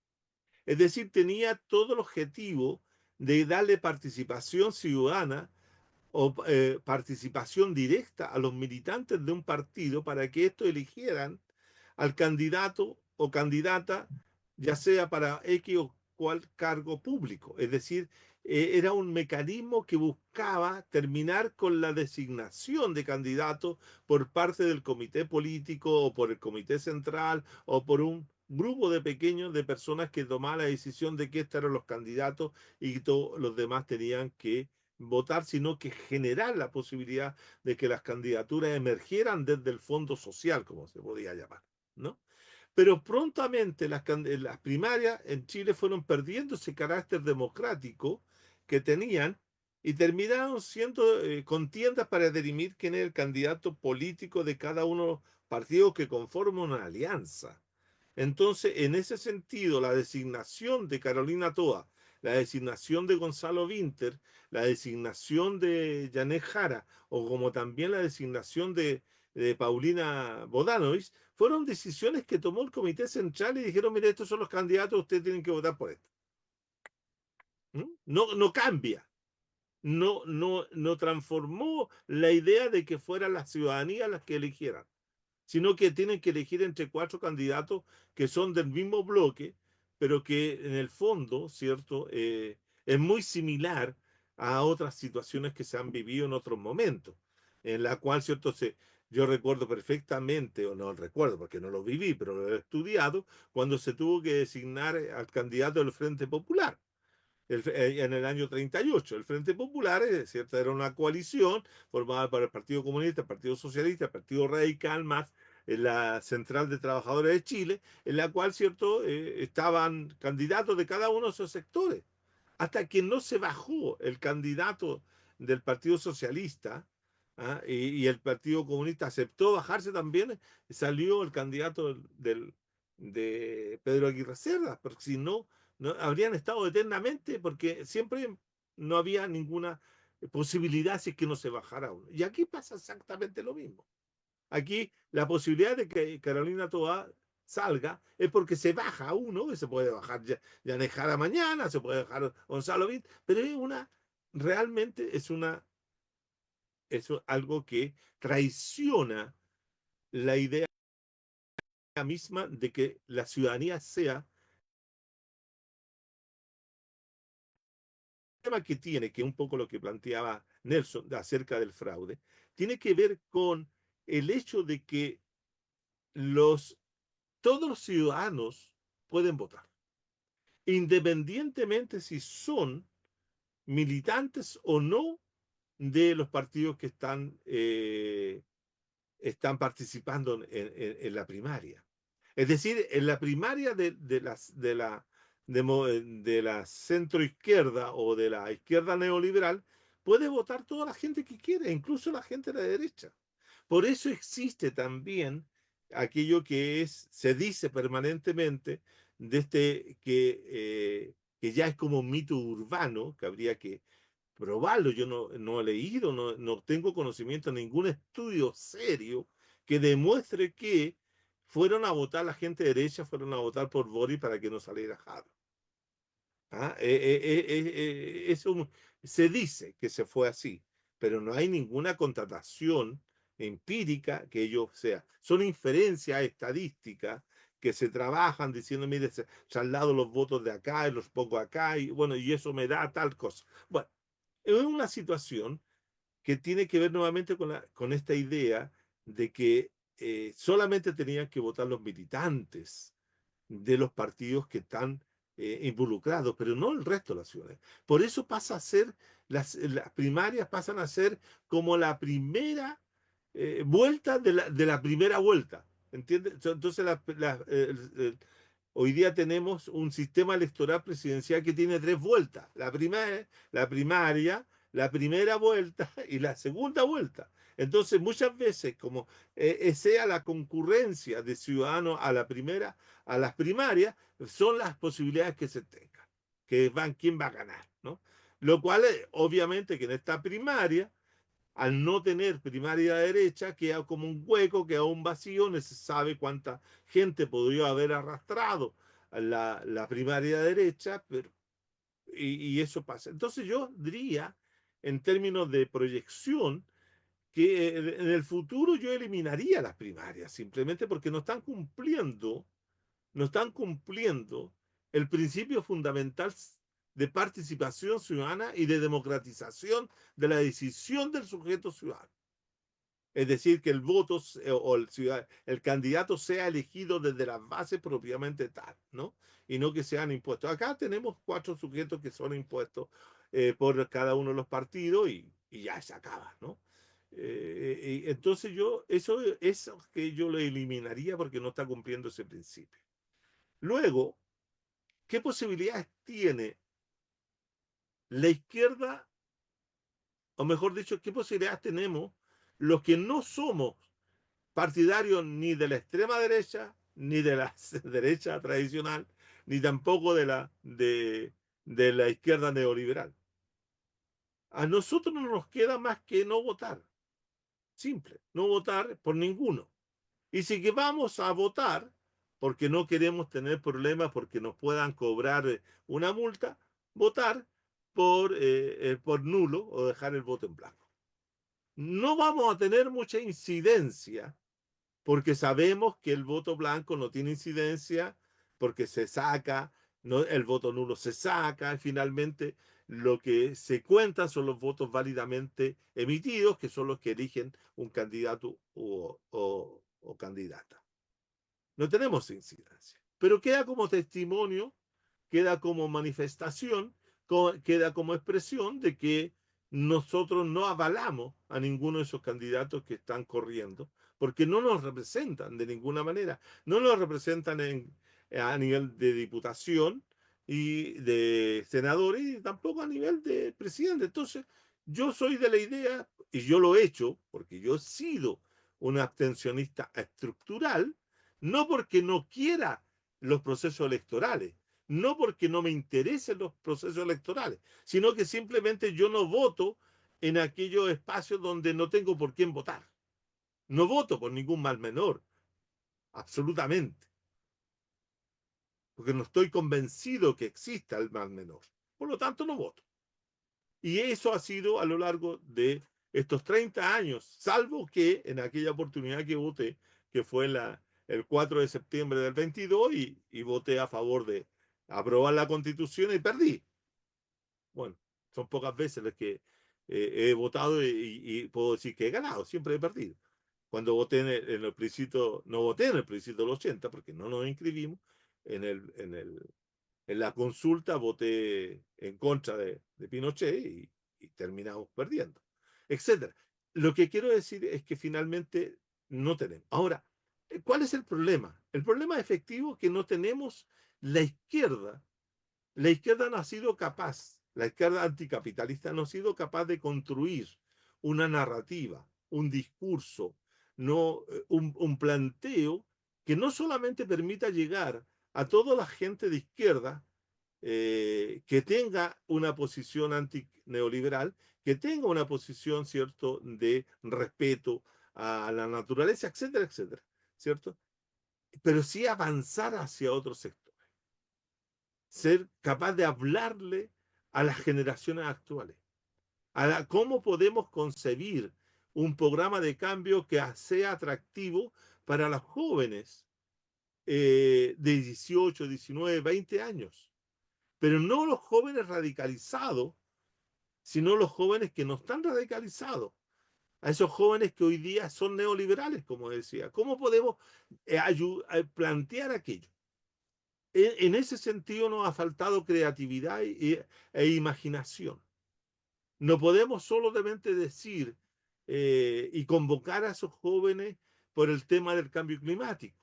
Es decir, tenía todo el objetivo de darle participación ciudadana o participación directa a los militantes de un partido para que estos eligieran al candidato o candidata, ya sea para X o cual cargo público. Es decir, era un mecanismo que buscaba terminar con la designación de candidatos por parte del comité político o por el comité central o por un grupo de pequeños de personas que tomaban la decisión de que estos eran los candidatos y todos los demás tenían que votar, sino que generar la posibilidad de que las candidaturas emergieran desde el fondo social, como se podía llamar, ¿no? Pero prontamente las primarias en Chile fueron perdiendo ese carácter democrático que tenían y terminaron siendo contiendas para dirimir quién es el candidato político de cada uno de los partidos que conforman una alianza. Entonces, en ese sentido, la designación de Carolina Toa, la designación de Gonzalo Vinter, la designación de Janet Jara, o como también la designación de Paulina Bodanovich, fueron decisiones que tomó el Comité Central y dijeron, mire, estos son los candidatos, ustedes tienen que votar por esto. No, no cambia, no transformó la idea de que fuera la ciudadanía las que eligieran, sino que tienen que elegir entre 4 candidatos que son del mismo bloque, pero que en el fondo, ¿cierto? Es muy similar a otras situaciones que se han vivido en otros momentos, en la cual, ¿cierto? Yo recuerdo perfectamente, o no recuerdo porque no lo viví, pero lo he estudiado, cuando se tuvo que designar al candidato del Frente Popular en el año 38. El Frente Popular, ¿cierto? Era una coalición formada por el Partido Comunista, el Partido Socialista, el Partido Radical, más la Central de Trabajadores de Chile, en la cual, ¿cierto? Estaban candidatos de cada uno de esos sectores. Hasta que no se bajó el candidato del Partido Socialista, ¿ah? Y el Partido Comunista aceptó bajarse también, salió el candidato de Pedro Aguirre Cerda, porque si no, no habrían estado eternamente, porque siempre no había ninguna posibilidad si es que no se bajara uno. Y aquí pasa exactamente lo mismo. Aquí la posibilidad de que Carolina Toa salga es porque se baja uno, que se puede bajar Yanejara mañana, se puede bajar Gonzalo Vint, pero realmente es algo que traiciona la idea misma de que la ciudadanía sea el tema que tiene, que es un poco lo que planteaba Nelson acerca del fraude, tiene que ver con el hecho de que todos los ciudadanos pueden votar, independientemente si son militantes o no de los partidos que están participando en la primaria. Es decir, en la primaria de la centro izquierda o de la izquierda neoliberal puede votar toda la gente que quiere, incluso la gente de la derecha. Por eso existe también aquello se dice permanentemente de que ya es como un mito urbano, que habría que probarlo. Yo no he leído, no tengo conocimiento de ningún estudio serio que demuestre que fueron a votar la gente derecha, fueron a votar por Boric para que no saliera Jadwe. ¿Ah? Se dice que se fue así, pero no hay ninguna contratación empírica que ello sea. Son inferencias estadísticas que se trabajan diciendo, mire, traslado los votos de acá y los pongo acá, y bueno, y eso me da tal cosa. Bueno, es una situación que tiene que ver nuevamente con esta idea de que solamente tenían que votar los militantes de los partidos que están involucrados, pero no el resto de las ciudades. Por eso pasa a ser, las primarias pasan a ser como la primera vuelta de la primera vuelta. ¿Entiendes? Entonces, hoy día tenemos un sistema electoral presidencial que tiene 3 vueltas. La primaria, la primera vuelta y la segunda vuelta. Entonces, muchas veces, como sea la concurrencia de ciudadanos a las primarias, son las posibilidades que se tengan, quién va a ganar, ¿no? Lo cual, obviamente, que en esta primaria, al no tener primaria derecha, queda como un hueco, queda un vacío, no se sabe cuánta gente podría haber arrastrado a la primaria derecha, y eso pasa. Entonces yo diría, en términos de proyección, que en el futuro yo eliminaría las primarias, simplemente porque no están cumpliendo el principio fundamental de participación ciudadana y de democratización de la decisión del sujeto ciudadano. Es decir, que el voto o el candidato sea elegido desde las bases propiamente tal, ¿no? Y no que sean impuestos. Acá tenemos 4 sujetos que son impuestos por cada uno de los partidos y ya se acaba, ¿no? Entonces eso que yo lo eliminaría porque no está cumpliendo ese principio. Luego, ¿qué posibilidades tiene la izquierda, o mejor dicho, qué posibilidades tenemos los que no somos partidarios ni de la extrema derecha, ni de la derecha tradicional, ni tampoco de la izquierda neoliberal? A nosotros no nos queda más que no votar. Simple, no votar por ninguno. Y si que vamos a votar porque no queremos tener problemas porque nos puedan cobrar una multa, votar por nulo o dejar el voto en blanco. No vamos a tener mucha incidencia porque sabemos que el voto blanco no tiene incidencia porque se saca, no, el voto nulo se saca, y finalmente lo que se cuenta son los votos válidamente emitidos, que son los que eligen un candidato o candidata. No tenemos incidencia, pero queda como testimonio, queda como manifestación, queda como expresión de que nosotros no avalamos a ninguno de esos candidatos que están corriendo, porque no nos representan de ninguna manera, no nos representan a nivel de diputación y de senadores y tampoco a nivel de presidente. Entonces, yo soy de la idea, y yo lo he hecho, porque yo he sido un abstencionista estructural, no porque no quiera los procesos electorales, no porque no me interesen los procesos electorales, sino que simplemente yo no voto en aquellos espacios donde no tengo por quién votar. No voto por ningún mal menor, absolutamente, porque no estoy convencido que exista el mal menor. Por lo tanto, no voto. Y eso ha sido a lo largo de estos 30 años, salvo que en aquella oportunidad que voté, que fue el 4 de septiembre del 22, y voté a favor de aprobar la Constitución y perdí. Bueno, son pocas veces las que he votado y puedo decir que he ganado, siempre he perdido. Cuando voté en el plebiscito, no voté en el plebiscito del 80 porque no nos inscribimos, en la consulta voté en contra de Pinochet y terminamos perdiendo, etcétera. Lo que quiero decir es que finalmente no tenemos. Ahora, ¿cuál es el problema? El problema efectivo es que no tenemos la izquierda. La izquierda no ha sido capaz, la izquierda anticapitalista no ha sido capaz de construir una narrativa, un discurso, no, un planteo que no solamente permita llegar a toda la gente de izquierda que tenga una posición antineoliberal, que tenga una posición, ¿cierto?, de respeto a la naturaleza, etcétera, etcétera, ¿cierto? Pero sí avanzar hacia otro sector, ser capaz de hablarle a las generaciones actuales, cómo podemos concebir un programa de cambio que sea atractivo para los jóvenes de 18, 19, 20 años, pero no los jóvenes radicalizados, sino los jóvenes que no están radicalizados, a esos jóvenes que hoy día son neoliberales, como decía. ¿Cómo podemos plantear aquello? En ese sentido nos ha faltado creatividad e imaginación. No podemos solamente decir y convocar a esos jóvenes por el tema del cambio climático.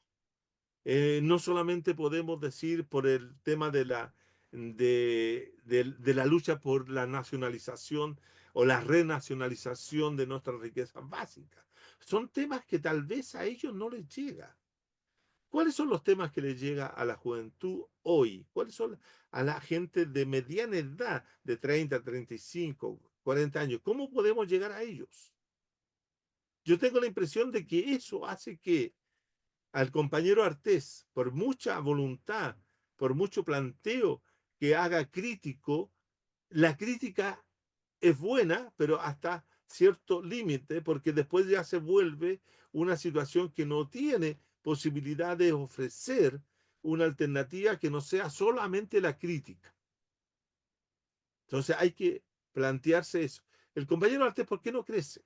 No solamente podemos decir por el tema de la lucha por la nacionalización o la renacionalización de nuestras riquezas básicas. Son temas que tal vez a ellos no les llega. ¿Cuáles son los temas que les llega a la juventud hoy? ¿Cuáles son a la gente de mediana edad, de 30, 35, 40 años? ¿Cómo podemos llegar a ellos? Yo tengo la impresión de que eso hace que al compañero Artés, por mucha voluntad, por mucho planteo que haga crítico, la crítica es buena, pero hasta cierto límite, porque después ya se vuelve una situación que no tiene posibilidad de ofrecer una alternativa que no sea solamente la crítica. Entonces hay que plantearse eso. El compañero Artés, ¿por qué no crece?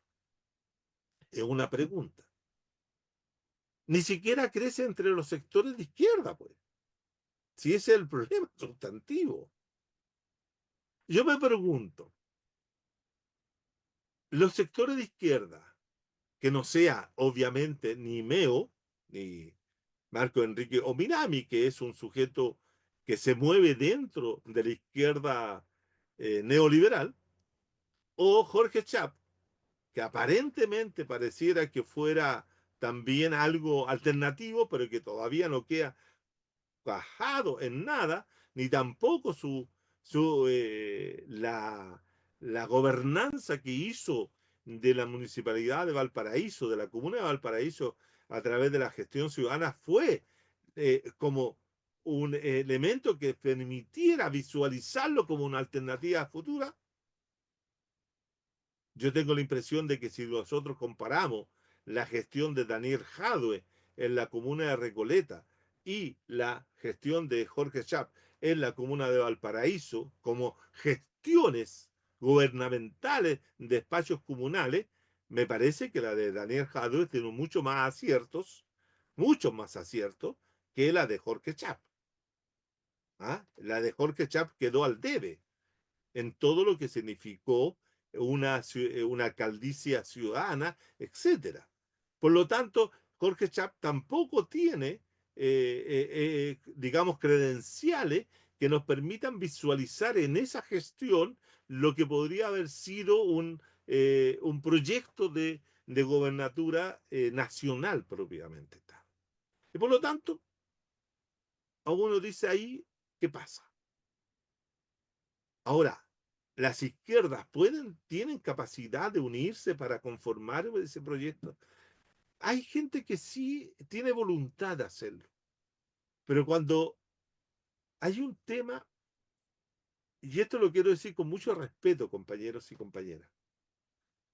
Es una pregunta. Ni siquiera crece entre los sectores de izquierda, pues. Si ese es el problema sustantivo. Yo me pregunto, los sectores de izquierda, que no sea obviamente ni Meo, ni Marco Enrique Ominami, que es un sujeto que se mueve dentro de la izquierda neoliberal, o Jorge Chap, que aparentemente pareciera que fuera también algo alternativo, pero que todavía no queda bajado en nada, ni tampoco la gobernanza que hizo de la municipalidad de Valparaíso, de la comuna de Valparaíso, a través de la gestión ciudadana, fue como un elemento que permitiera visualizarlo como una alternativa futura. Yo tengo la impresión de que si nosotros comparamos la gestión de Daniel Jadwe en la comuna de Recoleta y la gestión de Jorge Chap en la comuna de Valparaíso como gestiones gubernamentales de espacios comunales, me parece que la de Daniel Jadwe tiene muchos más aciertos que la de Jorge Chap. ¿Ah? La de Jorge Chap quedó al debe en todo lo que significó una alcaldicia ciudadana, etcétera. Por lo tanto, Jorge Chap tampoco tiene, digamos, credenciales que nos permitan visualizar en esa gestión lo que podría haber sido un proyecto de gobernatura nacional propiamente tal. Y por lo tanto, a uno dice ahí, ¿qué pasa? Ahora, las izquierdas tienen capacidad de unirse para conformar ese proyecto. Hay gente que sí tiene voluntad de hacerlo, pero cuando hay un tema, y esto lo quiero decir con mucho respeto, compañeros y compañeras,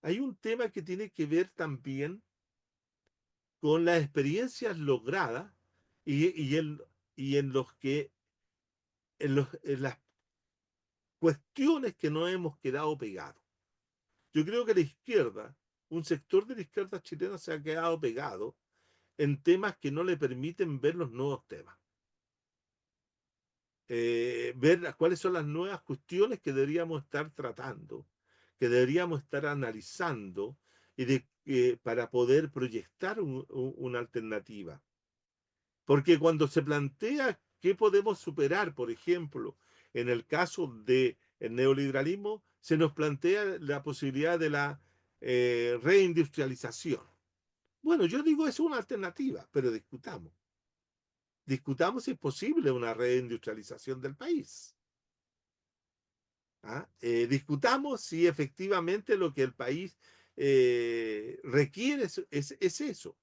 hay un tema que tiene que ver también con las experiencias logradas y, y en, y en los que en las cuestiones que no hemos quedado pegados. Yo creo que la izquierda, un sector de la izquierda chilena se ha quedado pegado en temas que no le permiten ver los nuevos temas. Ver cuáles son las nuevas cuestiones que deberíamos estar tratando, que deberíamos estar analizando para poder proyectar una alternativa. Porque cuando se plantea qué podemos superar, por ejemplo, en el caso del neoliberalismo, se nos plantea la posibilidad de la reindustrialización. Bueno, yo digo es una alternativa, pero discutamos. Discutamos si es posible una reindustrialización del país. ¿Ah? Discutamos si efectivamente lo que el país requiere es eso.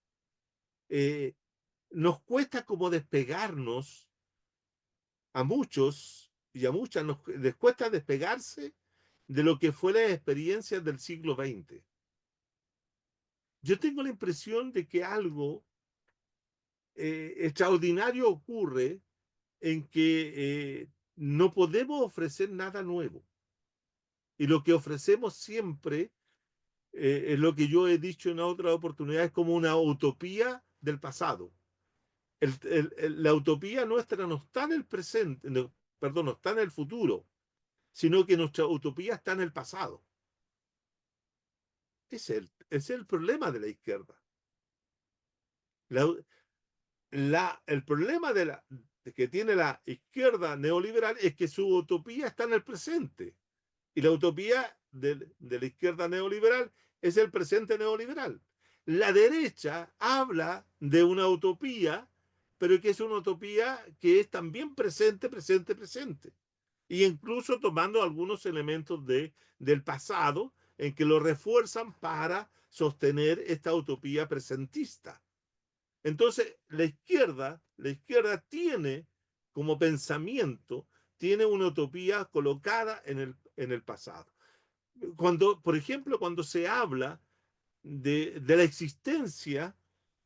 Eh, nos cuesta como despegarnos a muchos y a muchas, les cuesta despegarse de lo que fue la experiencia del siglo XX. Yo tengo la impresión de que algo extraordinario ocurre en que no podemos ofrecer nada nuevo. Y lo que ofrecemos siempre, es lo que yo he dicho en otra oportunidad, es como una utopía del pasado. La utopía nuestra no está en el presente, no, perdón, no está en el futuro, sino que nuestra utopía está en el pasado. Es el problema de la izquierda. La, el problema que tiene la izquierda neoliberal es que su utopía está en el presente. Y la utopía de la izquierda neoliberal es el presente neoliberal. La derecha habla de una utopía, pero que es una utopía que es también presente, presente, presente. Y incluso tomando algunos elementos del pasado en que lo refuerzan para sostener esta utopía presentista. Entonces, la izquierda tiene como pensamiento, tiene una utopía colocada en el pasado. Cuando, por ejemplo, cuando se habla de la existencia,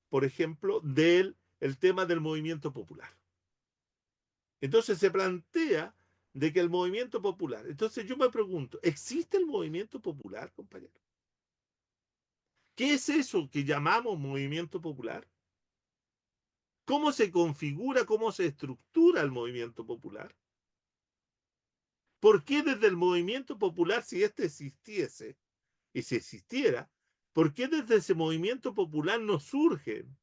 por ejemplo, del el tema del movimiento popular. Entonces se plantea de que el movimiento popular, entonces yo me pregunto, ¿existe el movimiento popular, compañero? ¿Qué es eso que llamamos movimiento popular? ¿Cómo se configura, cómo se estructura el movimiento popular? ¿Por qué desde el movimiento popular, si este existiese y si existiera, por qué desde ese movimiento popular no surgen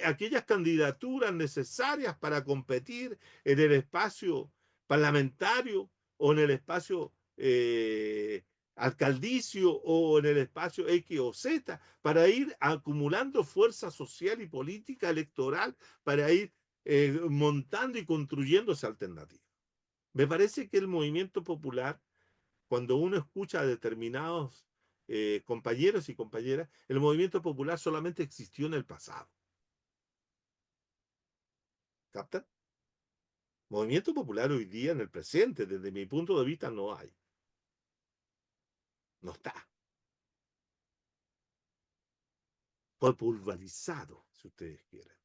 aquellas candidaturas necesarias para competir en el espacio parlamentario o en el espacio alcaldicio o en el espacio X o Z, para ir acumulando fuerza social y política electoral, para ir montando y construyendo esa alternativa? Me parece que el movimiento popular, cuando uno escucha a determinados compañeros y compañeras, el movimiento popular solamente existió en el pasado. ¿Capta? Movimiento popular hoy día en el presente, desde mi punto de vista, no hay. No está. Fue pulverizado, si ustedes quieren.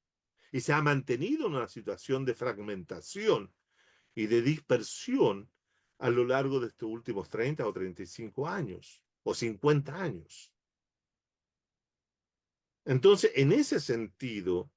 Y se ha mantenido en una situación de fragmentación y de dispersión a lo largo de estos últimos 30 o 35 años, o 50 años. Entonces, en ese sentido,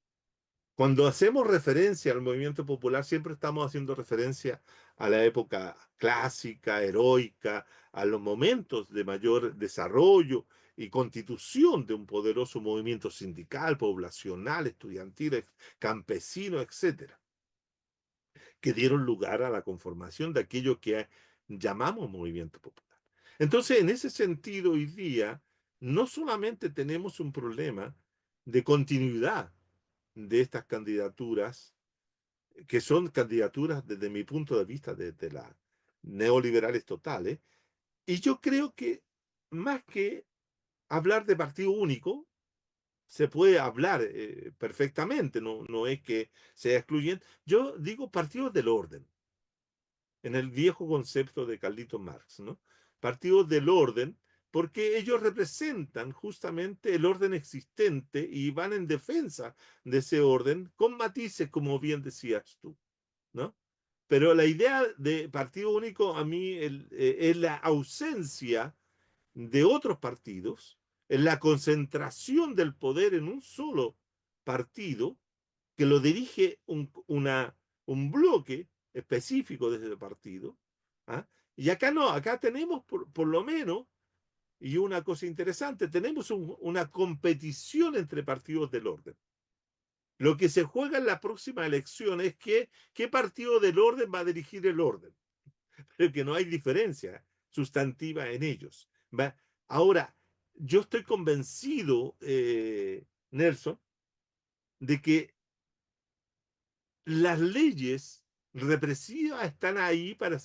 cuando hacemos referencia al movimiento popular, siempre estamos haciendo referencia a la época clásica, heroica, a los momentos de mayor desarrollo y constitución de un poderoso movimiento sindical, poblacional, estudiantil, campesino, etcétera, que dieron lugar a la conformación de aquello que llamamos movimiento popular. Entonces, en ese sentido, hoy día, no solamente tenemos un problema de continuidad de estas candidaturas, que son candidaturas desde mi punto de vista de las neoliberales totales, y yo creo que más que hablar de partido único, se puede hablar perfectamente, no es que sea excluyente. Yo digo partidos del orden, en el viejo concepto de Carlitos Marx, ¿no? Partidos del orden, porque ellos representan justamente el orden existente y van en defensa de ese orden, con matices, como bien decías tú, ¿no? Pero la idea de partido único a mí es la ausencia de otros partidos, es la concentración del poder en un solo partido que lo dirige un bloque específico de ese partido. ¿Ah? Y acá no, acá tenemos por lo menos, y una cosa interesante, tenemos una competición entre partidos del orden. Lo que se juega en la próxima elección es qué partido del orden va a dirigir el orden. Pero que no hay diferencia sustantiva en ellos. ¿Va? Ahora, yo estoy convencido, Nelson, de que las leyes represivas están ahí para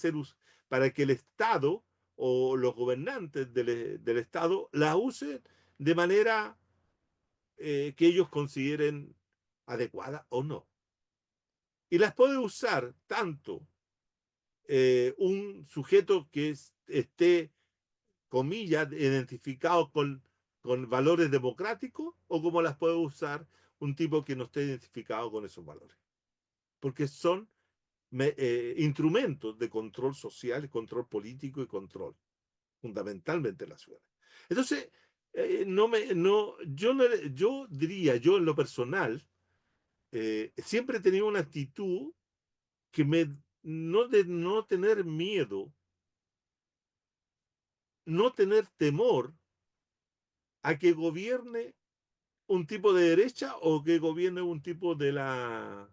que el Estado o los gobernantes del Estado las usen de manera que ellos consideren adecuada o no. Y las puede usar tanto un sujeto que esté, comillas, identificado con valores democráticos, o como las puede usar un tipo que no esté identificado con esos valores. Porque son instrumentos de control social, control político y control, fundamentalmente en la ciudad. Entonces, yo diría, yo en lo personal, siempre he tenido una actitud que no de no tener miedo, no tener temor a que gobierne un tipo de derecha o que gobierne un tipo de la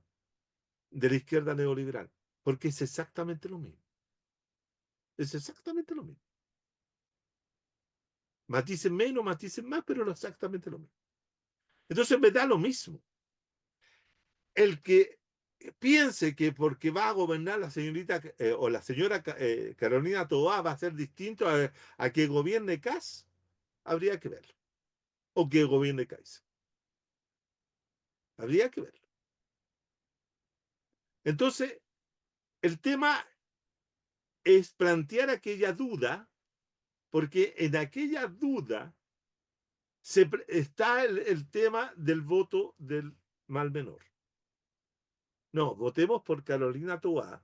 izquierda neoliberal, porque es exactamente lo mismo. Es exactamente lo mismo. Maticen menos, maticen más, pero es exactamente lo mismo. Entonces me da lo mismo. El que piense que porque va a gobernar la señorita o la señora Carolina Toá va a ser distinto a que gobierne Kass, habría que verlo. O que gobierne Kaiser. Habría que verlo. Entonces, el tema es plantear aquella duda, porque en aquella duda está el tema del voto del mal menor. No, votemos por Carolina Toá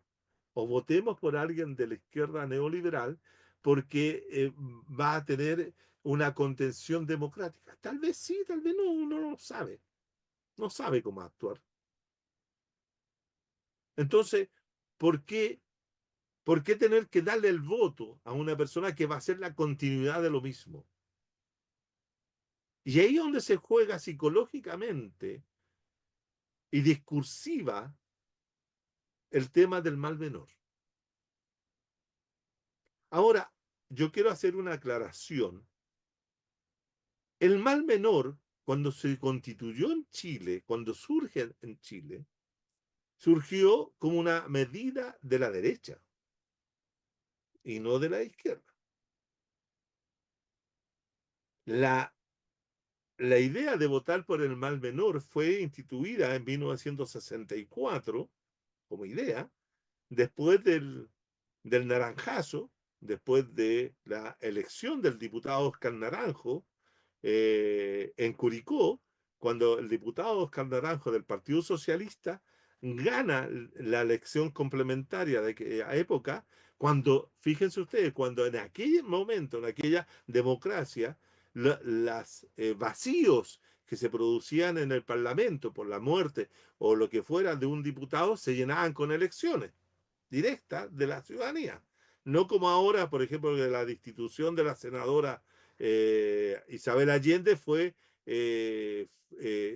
o votemos por alguien de la izquierda neoliberal porque va a tener una contención democrática. Tal vez sí, tal vez no, uno no lo sabe. No sabe cómo actuar. Entonces, ¿por qué ¿Por qué tener que darle el voto a una persona que va a ser la continuidad de lo mismo? Y ahí es donde se juega psicológicamente y discursiva el tema del mal menor. Ahora, yo quiero hacer una aclaración. El mal menor, cuando se constituyó en Chile, cuando surge en Chile, surgió como una medida de la derecha y no de la izquierda. La, la idea de votar por el mal menor fue instituida en 1964 como idea, después del naranjazo, después de la elección del diputado Oscar Naranjo en Curicó, cuando el diputado Oscar Naranjo del Partido Socialista gana la elección complementaria de aquella época, cuando, fíjense ustedes, cuando en aquel momento, en aquella democracia, las vacíos que se producían en el Parlamento por la muerte o lo que fuera de un diputado se llenaban con elecciones directa de la ciudadanía. No como ahora, por ejemplo, de la destitución de la senadora Isabel Allende fue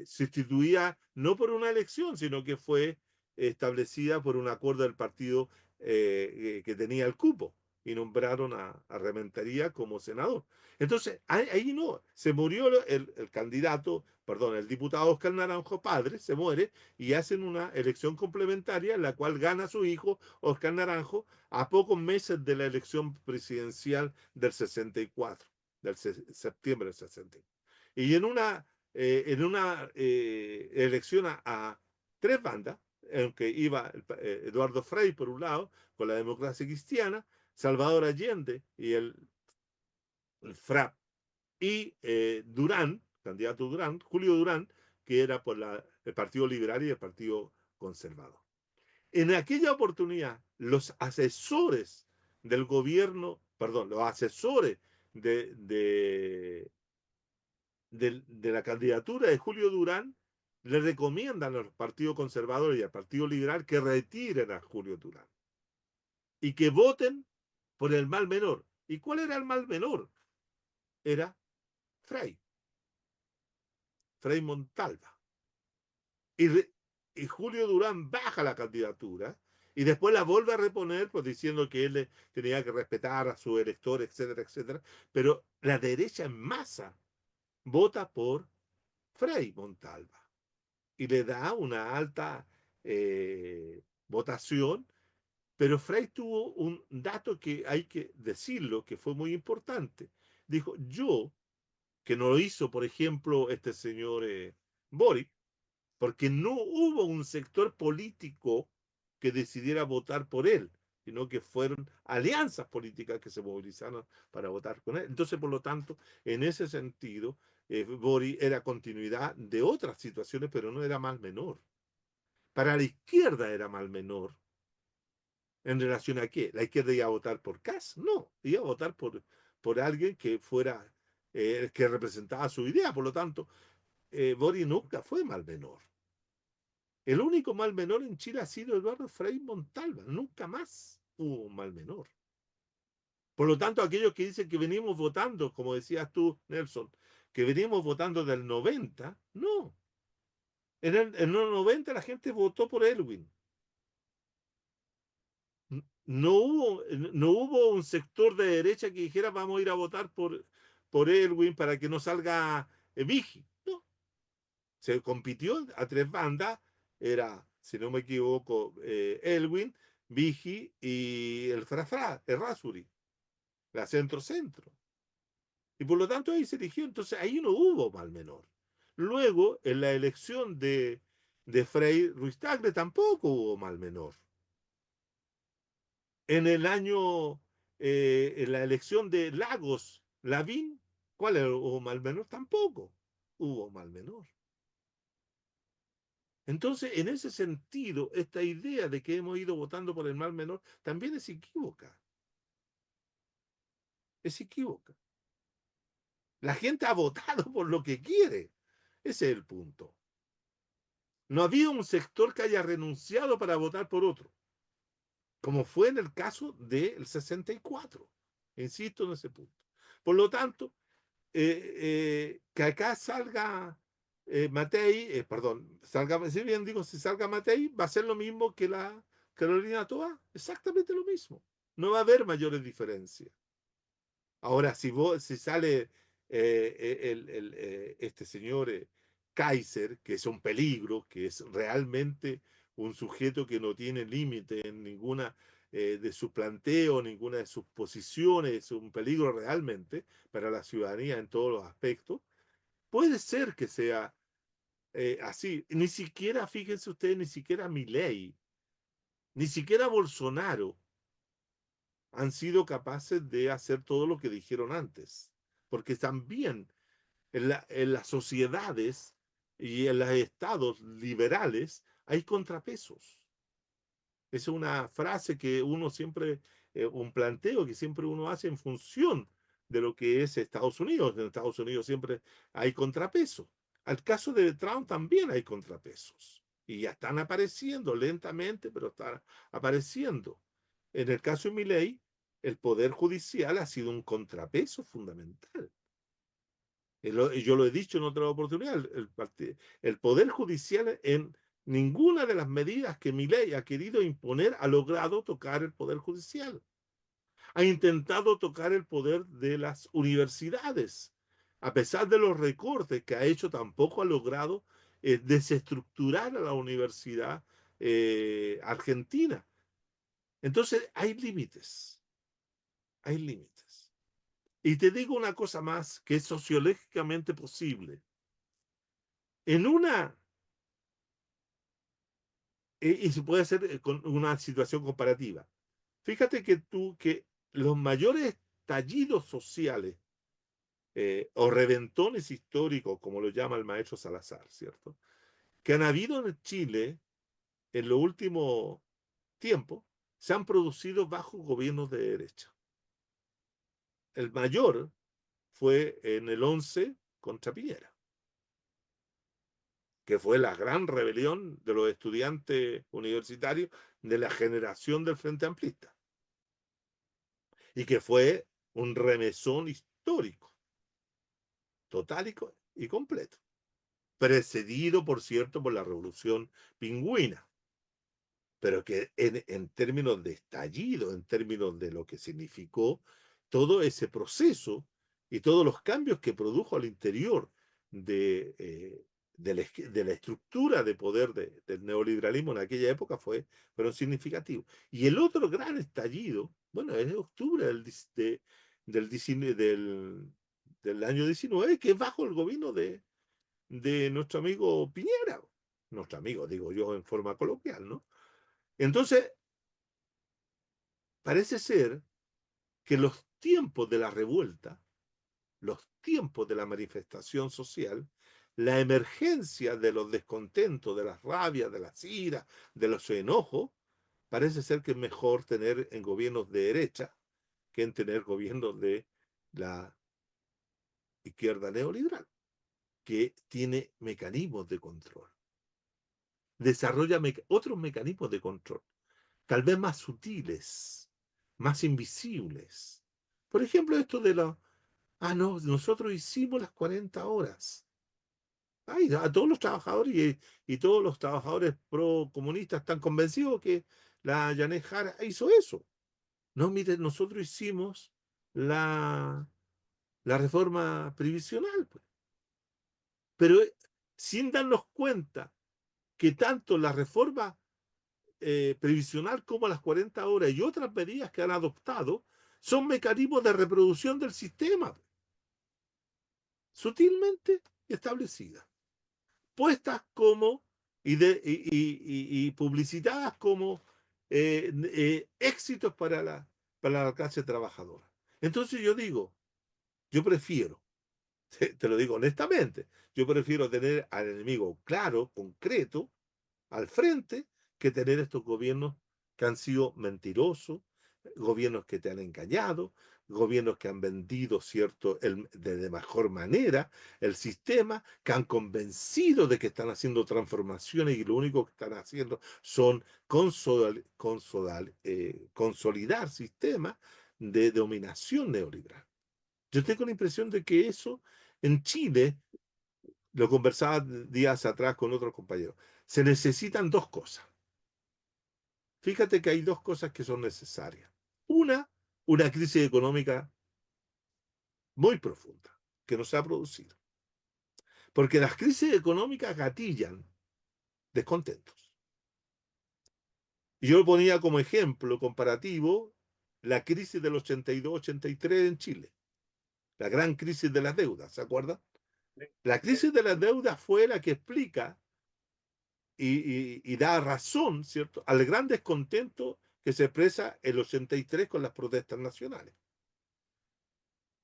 sustituida no por una elección, sino que fue establecida por un acuerdo del partido que tenía el cupo y nombraron a Rementería como senador. Entonces, ahí no, se murió el candidato, perdón, el diputado Oscar Naranjo padre, se muere y hacen una elección complementaria en la cual gana su hijo Oscar Naranjo a pocos meses de la elección presidencial del 64, del septiembre del 64. Y en una elección a tres bandas, aunque iba Eduardo Frei por un lado, con la democracia cristiana, Salvador Allende y el FRAP, y Durán, candidato Durán, Julio Durán, que era por el Partido Liberal y el Partido Conservador. En aquella oportunidad, los asesores del gobierno, perdón, los asesores de la candidatura de Julio Durán le recomiendan al Partido Conservador y al Partido Liberal que retiren a Julio Durán y que voten por el mal menor. ¿Y cuál era el mal menor? Era Frei Montalva. Y, y Julio Durán baja la candidatura y después la vuelve a reponer pues, diciendo que él tenía que respetar a su elector, etcétera, etcétera. Pero la derecha en masa vota por Frei Montalva y le da una alta votación, pero Frei tuvo un dato que hay que decirlo, que fue muy importante. Dijo, yo, que no lo hizo, por ejemplo, este señor Boric, porque no hubo un sector político que decidiera votar por él, sino que fueron alianzas políticas que se movilizaron para votar con él. Entonces, por lo tanto, en ese sentido, Boric era continuidad de otras situaciones, pero no era mal menor. Para la izquierda era mal menor. ¿En relación a qué? ¿La izquierda iba a votar por Kass? No, iba a votar por alguien que fuera, que representaba su idea. Por lo tanto, Boric nunca fue mal menor. El único mal menor en Chile ha sido Eduardo Frei Montalva. Nunca más hubo un mal menor. Por lo tanto, aquellos que dicen que venimos votando, como decías tú, Nelson, que venimos votando del 90, no. En los 90 la gente votó por Elwin. No hubo un sector de derecha que dijera vamos a ir a votar por Elwin para que no salga Vigi. No. Se compitió a tres bandas, era, si no me equivoco, Elwin, Vigi y el Frafra, el Rasuri, la centro-centro. Y por lo tanto ahí se eligió, entonces ahí no hubo mal menor. Luego, en la elección de Frei Ruiz Tagle tampoco hubo mal menor. En el año, en la elección de Lagos, Lavín, ¿cuál era? ¿Hubo mal menor? Tampoco hubo mal menor. Entonces, en ese sentido, esta idea de que hemos ido votando por el mal menor también es equívoca. Es equívoca. La gente ha votado por lo que quiere. Ese es el punto. No ha habido un sector que haya renunciado para votar por otro. como fue en el caso del 64. Insisto en ese punto. Por lo tanto, que acá salga Matei, perdón, salga, si bien digo, si salga Matei, va a ser lo mismo que la Carolina Toa, exactamente lo mismo. No va a haber mayores diferencias. Ahora, si sale este señor Kaiser, que es un peligro, que es realmente un sujeto que no tiene límite en ninguna de sus planteos, ninguna de sus posiciones, es un peligro realmente para la ciudadanía en todos los aspectos, puede ser que sea así. Ni siquiera, fíjense ustedes, ni siquiera Milei, ni siquiera Bolsonaro han sido capaces de hacer todo lo que dijeron antes. Porque también en las sociedades y en los estados liberales hay contrapesos. Es una frase que uno siempre, un planteo que siempre uno hace en función de lo que es Estados Unidos. En Estados Unidos siempre hay contrapesos. Al caso de Trump también hay contrapesos. Y ya están apareciendo lentamente, pero están apareciendo. En el caso de Milei, el Poder Judicial ha sido un contrapeso fundamental. Yo lo he dicho en otra oportunidad, el Poder Judicial en ninguna de las medidas que Milei ha querido imponer ha logrado tocar el Poder Judicial. Ha intentado tocar el poder de las universidades. A pesar de los recortes que ha hecho, tampoco ha logrado desestructurar a la universidad argentina. Entonces, hay límites, hay límites. Y te digo una cosa más que es sociológicamente posible. En una, y se puede hacer con una situación comparativa. Fíjate que los mayores estallidos sociales o reventones históricos, como lo llama el maestro Salazar, ¿cierto? Que han habido en Chile en los últimos tiempos, se han producido bajo gobiernos de derecha. El mayor fue en el 11 contra Piñera, que fue la gran rebelión de los estudiantes universitarios de la generación del Frente Amplista, y que fue un remesón histórico, totálico y completo, precedido, por cierto, por la Revolución Pingüina, pero que en términos de estallido, en términos de lo que significó todo ese proceso y todos los cambios que produjo al interior de la estructura de poder del neoliberalismo en aquella época fueron significativos. Y el otro gran estallido, bueno, es de octubre del año 19, que es bajo el gobierno de nuestro amigo Piñera. Nuestro amigo, digo yo en forma coloquial, ¿no? Entonces, parece ser que los tiempos de la revuelta, los tiempos de la manifestación social, la emergencia de los descontentos, de las rabias, de las iras, de los enojos, parece ser que es mejor tener en gobiernos de derecha que en tener gobiernos de la izquierda neoliberal, que tiene mecanismos de control, desarrolla otros mecanismos de control, tal vez más sutiles, más invisibles. Por ejemplo, esto de no, nosotros hicimos las 40 horas. Ay, a todos los trabajadores y todos los trabajadores pro comunistas están convencidos que la Yané Jara hizo eso. No, miren, nosotros hicimos la, la reforma previsional, pues. Pero sin darnos cuenta que tanto la reforma previsional como las 40 horas y otras medidas que han adoptado son mecanismos de reproducción del sistema, sutilmente establecidas, puestas como y publicitadas como éxitos para la clase trabajadora. Entonces yo digo, yo prefiero, te lo digo honestamente, yo prefiero tener al enemigo claro, concreto, al frente, que tener estos gobiernos que han sido mentirosos, gobiernos que te han engañado, gobiernos que han vendido, ¿cierto?, de mejor manera el sistema, que han convencido de que están haciendo transformaciones y lo único que están haciendo son consolidar sistemas de dominación neoliberal. Yo tengo la impresión de que eso en Chile, lo conversaba días atrás con otros compañeros, se necesitan dos cosas. Fíjate que hay dos cosas que son necesarias. Una crisis económica muy profunda que no se ha producido. Porque las crisis económicas gatillan descontentos. Y yo ponía como ejemplo comparativo la crisis del 82-83 en Chile. La gran crisis de las deudas, ¿se acuerdan? La crisis de las deudas fue la que explica y da razón, ¿cierto?, al gran descontento que se expresa el 83 con las protestas nacionales.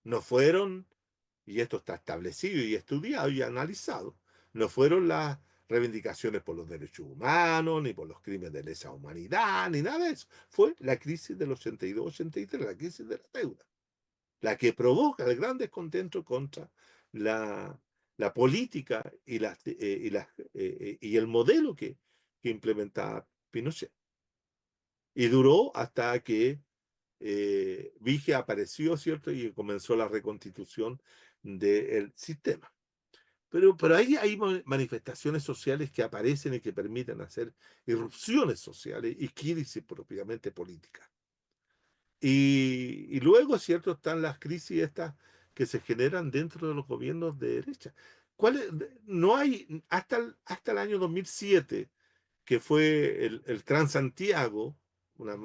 No fueron, y esto está establecido y estudiado y analizado, no fueron las reivindicaciones por los derechos humanos, ni por los crímenes de lesa humanidad, ni nada de eso. Fue la crisis del 82-83, la crisis de la deuda, la que provoca el gran descontento contra la política y el modelo que implementaba Pinochet. Y duró hasta que Vige apareció, ¿cierto? Y comenzó la reconstitución del sistema. Pero ahí hay manifestaciones sociales que aparecen y que permiten hacer irrupciones sociales y crisis propiamente políticas. Y luego, ¿cierto?, están las crisis estas que se generan dentro de los gobiernos de derecha. No hay, hasta el año 2007, que fue el Transantiago, una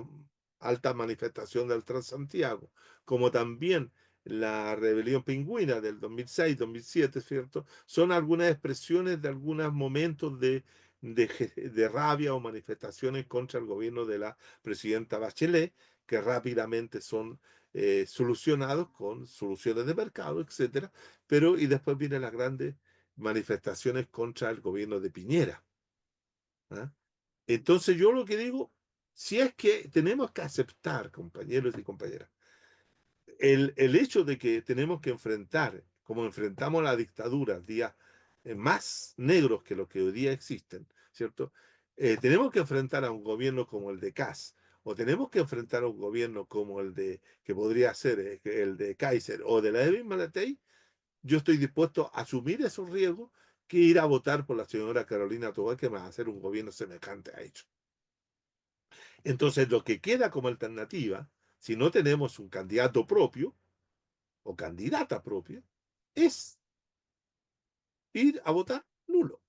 alta manifestación del Transantiago, como también la rebelión pingüina del 2006-2007, ¿cierto? Son algunas expresiones de algunos momentos de rabia o manifestaciones contra el gobierno de la presidenta Bachelet, que rápidamente son solucionados con soluciones de mercado, etcétera, y después vienen las grandes manifestaciones contra el gobierno de Piñera. ¿Ah? Entonces yo lo que digo, si es que tenemos que aceptar, compañeros y compañeras, el hecho de que tenemos que enfrentar, como enfrentamos la dictadura, días más negros que los que hoy día existen, ¿cierto? Tenemos que enfrentar a un gobierno como el de Kass, o tenemos que enfrentar a un gobierno como el de, que podría ser el de Kaiser o de la Evin Malatey. Yo estoy dispuesto a asumir esos riesgos que ir a votar por la señora Carolina Tobar, que va a hacer un gobierno semejante a ellos. Entonces, lo que queda como alternativa, si no tenemos un candidato propio o candidata propia, es ir a votar nulo.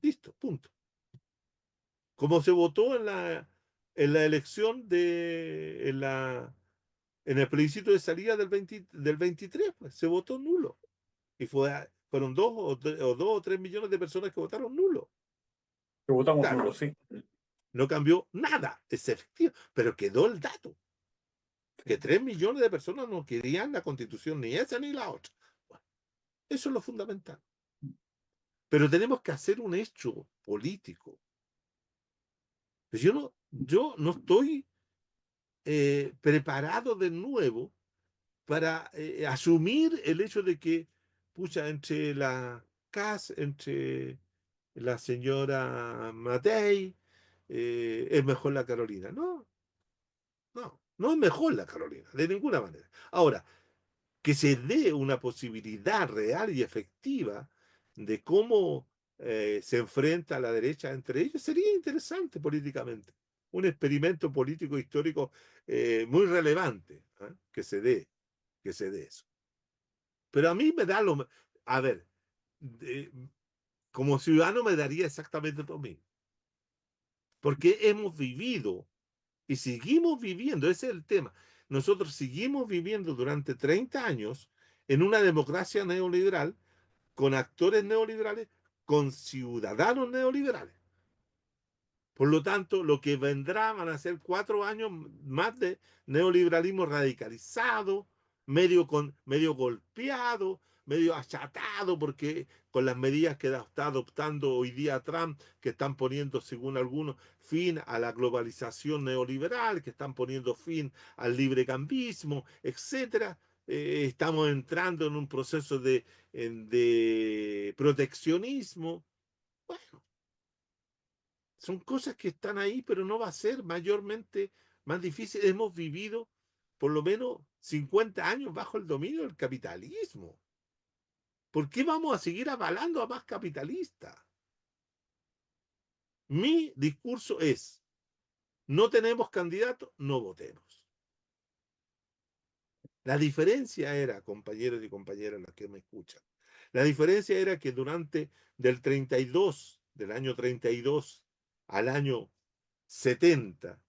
Listo, punto. Como se votó en la elección en el plebiscito de salida del 23, pues se votó nulo. Y fueron 2 o 3 millones de personas que votaron nulo. Que votamos Claro, nulo, sí. no cambió nada, es efectivo, pero quedó el dato, que 3 millones de personas no querían la constitución, ni esa ni la otra. Bueno, eso es lo fundamental. Pero tenemos que hacer un hecho político. Pues yo no estoy preparado de nuevo para asumir el hecho de que, pucha, entre la Kass, entre la señora Matei, es mejor la Carolina. No, no es mejor la Carolina, de ninguna manera. Ahora, que se dé una posibilidad real y efectiva de cómo se enfrenta la derecha entre ellos, sería interesante políticamente. Un experimento político histórico muy relevante, ¿eh? Que se dé eso. Pero a mí me da a ver, de, como ciudadano me daría exactamente lo mismo. Porque hemos vivido y seguimos viviendo, ese es el tema. Nosotros seguimos viviendo durante 30 años en una democracia neoliberal, con actores neoliberales, con ciudadanos neoliberales. Por lo tanto, lo que vendrá van a ser 4 años más de neoliberalismo radicalizado, medio golpeado, medio achatado, porque con las medidas que está adoptando hoy día Trump, que están poniendo, según algunos, fin a la globalización neoliberal, que están poniendo fin al librecambismo, etcétera. Estamos entrando en un proceso de proteccionismo. Bueno, son cosas que están ahí, pero no va a ser mayormente más difícil. Hemos vivido por lo menos 50 años bajo el dominio del capitalismo. ¿Por qué vamos a seguir avalando a más capitalistas? Mi discurso es, no tenemos candidato, no votemos. La diferencia era, compañeros y compañeras, las que me escuchan, la diferencia era que durante del año 32 al año 70,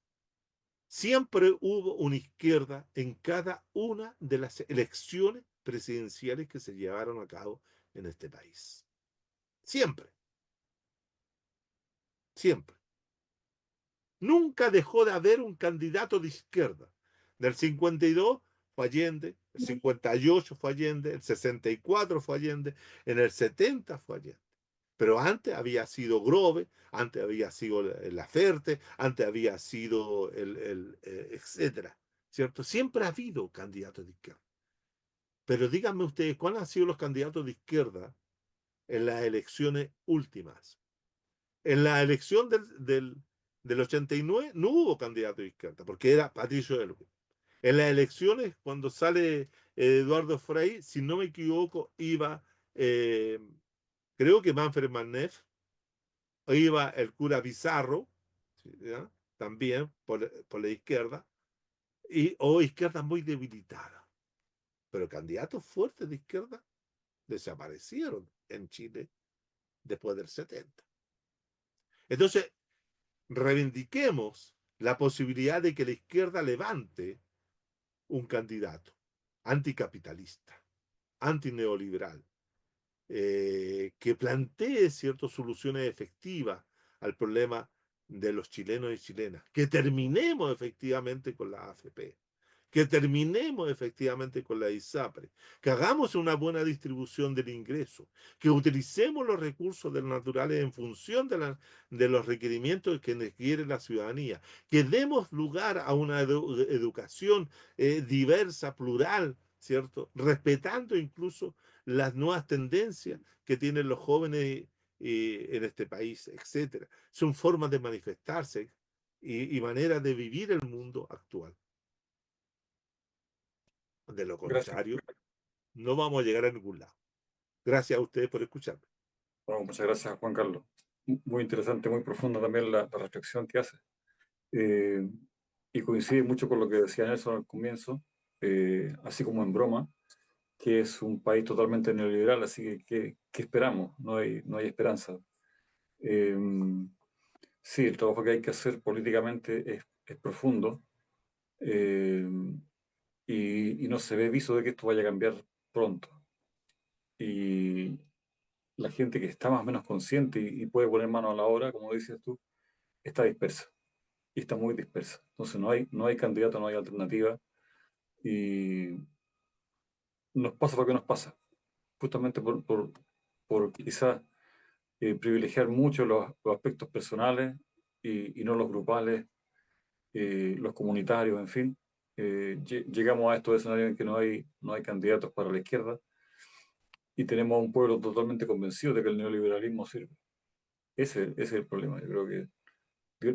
siempre hubo una izquierda en cada una de las elecciones presidenciales que se llevaron a cabo en este país. Siempre, siempre. Nunca dejó de haber un candidato de izquierda. Del 52 fue Allende, el 58 fue Allende, el 64 fue Allende, en el 70 fue Allende. Pero antes había sido Grove, antes había sido Laferte, antes había sido etcétera, ¿cierto? Siempre ha habido candidatos de izquierda. Pero díganme ustedes, ¿cuáles han sido los candidatos de izquierda en las elecciones últimas? En la elección del 89 no hubo candidato de izquierda, porque era Patricio Elwin. En las elecciones, cuando sale Eduardo Frei, si no me equivoco, iba, eh, creo que Manfred Manef, iba el cura Pizarro, ¿ya? También por la izquierda, o izquierda muy debilitada. Pero candidatos fuertes de izquierda desaparecieron en Chile después del 70. Entonces, reivindiquemos la posibilidad de que la izquierda levante un candidato anticapitalista, antineoliberal, que plantee ciertas soluciones efectivas al problema de los chilenos y chilenas, que terminemos efectivamente con la AFP, que terminemos efectivamente con la ISAPRE, que hagamos una buena distribución del ingreso, que utilicemos los recursos naturales en función de los requerimientos que requiere la ciudadanía, que demos lugar a una educación diversa, plural, ¿cierto? Respetando incluso las nuevas tendencias que tienen los jóvenes en este país, etcétera. Son formas de manifestarse y maneras de vivir el mundo actual. De lo Gracias. contrario, no vamos a llegar a ningún lado. Gracias a ustedes por escucharme. Bueno, muchas gracias, Juan Carlos. Muy interesante, muy profunda también la reflexión que hace. Eh, y coincide mucho con lo que decía Nelson al comienzo, así como en broma, que es un país totalmente neoliberal, así que ¿qué esperamos? No hay esperanza. Eh, sí, el trabajo que hay que hacer políticamente es profundo, eh, y no se ve viso de que esto vaya a cambiar pronto. Y la gente que está más o menos consciente y puede poner mano a la obra, como dices tú, está dispersa y está muy dispersa. Entonces no hay candidato, no hay alternativa y nos pasa lo que nos pasa, justamente por quizás privilegiar mucho los aspectos personales y no los grupales, los comunitarios, en fin. Llegamos a estos escenarios en que no hay candidatos para la izquierda y tenemos a un pueblo totalmente convencido de que el neoliberalismo sirve. Ese es el problema. Yo creo que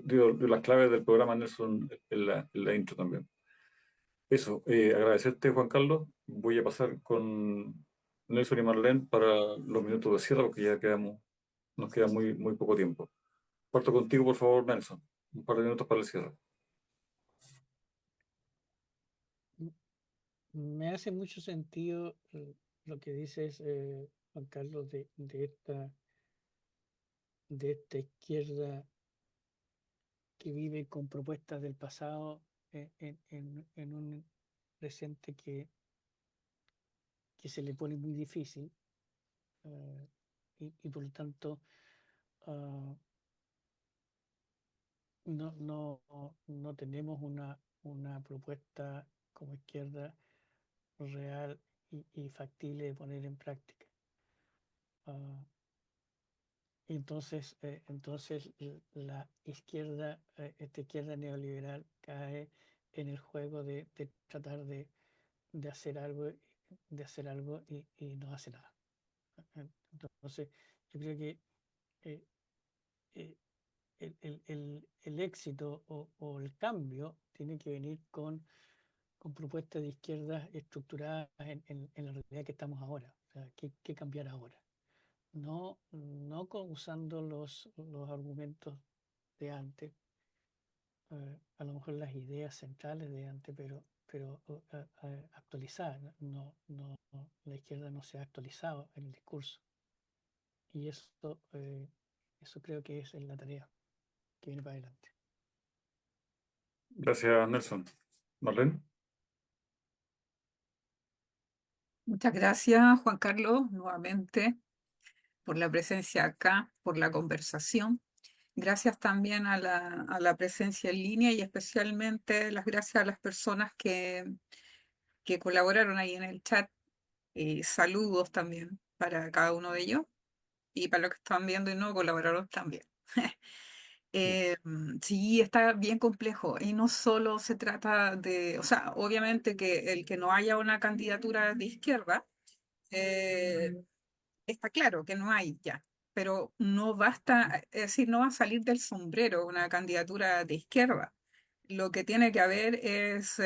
dio las claves del programa Nelson en la intro también. Eso, agradecerte, Juan Carlos. Voy a pasar con Nelson y Marlene para los minutos de cierre porque nos queda muy, muy poco tiempo. Parto contigo, por favor, Nelson. Un par de minutos para el cierre. Me hace mucho sentido lo que dices, Juan Carlos, de esta izquierda que vive con propuestas del pasado en un presente que se le pone muy difícil, y por lo tanto ah, no tenemos una propuesta como izquierda real y factible de poner en práctica. Ah, entonces la izquierda, esta izquierda neoliberal cae en el juego de tratar de hacer algo, y no hace nada. Entonces, yo creo que eh, eh, el éxito o el cambio tiene que venir con propuestas de izquierdas estructuradas en la realidad que estamos ahora. O sea, ¿qué cambiar ahora? No usando los argumentos de antes, a lo mejor las ideas centrales de antes, pero actualizadas. La izquierda no se ha actualizado en el discurso. Y eso creo que es la tarea que viene para adelante. Gracias, Nelson. Marlene. Muchas gracias, Juan Carlos, nuevamente por la presencia acá, por la conversación. Gracias también a la presencia en línea y especialmente las gracias a las personas que colaboraron ahí en el chat. Saludos también para cada uno de ellos y para los que están viendo y no colaboraron también. Sí, está bien complejo y no solo se trata de, o sea, obviamente que el que no haya una candidatura de izquierda, eh, está claro que no hay ya, pero no basta, es decir, no va a salir del sombrero una candidatura de izquierda. Lo que tiene que haber es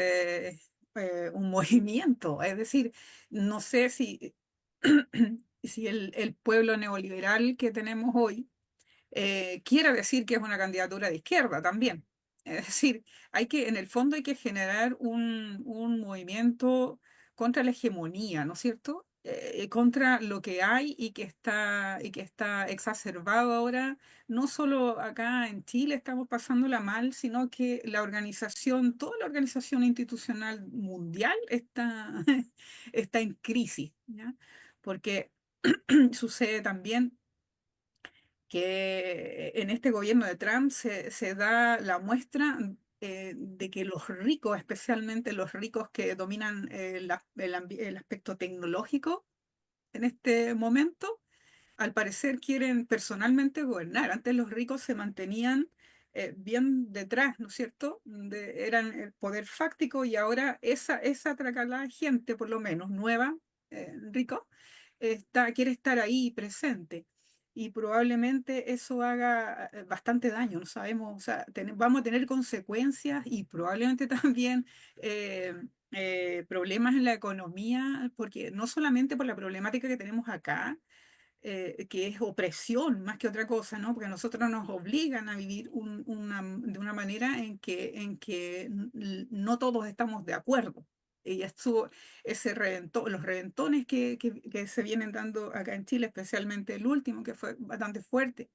un movimiento, es decir, no sé si, si el pueblo neoliberal que tenemos hoy quiere decir que es una candidatura de izquierda también. Es decir, en el fondo hay que generar un movimiento contra la hegemonía, ¿no es cierto? Contra lo que hay y que está exacerbado ahora. No solo acá en Chile estamos pasándola mal, sino que toda la organización institucional mundial está, está en crisis, ¿ya? Porque sucede también que en este gobierno de Trump se da la muestra de que los ricos, especialmente los ricos que dominan el aspecto tecnológico en este momento, al parecer quieren personalmente gobernar. Antes los ricos se mantenían bien detrás, ¿no es cierto? Eran el poder fáctico y ahora esa tracalada gente, por lo menos nueva, rico, quiere estar ahí presente. Y probablemente eso haga bastante daño, no sabemos, o sea, vamos a tener consecuencias y probablemente también problemas en la economía, porque no solamente por la problemática que tenemos acá, que es opresión más que otra cosa, ¿no? Porque a nosotros nos obligan a vivir de una manera en que no todos estamos de acuerdo. Y esto, los reventones que se vienen dando acá en Chile, especialmente el último, que fue bastante fuerte.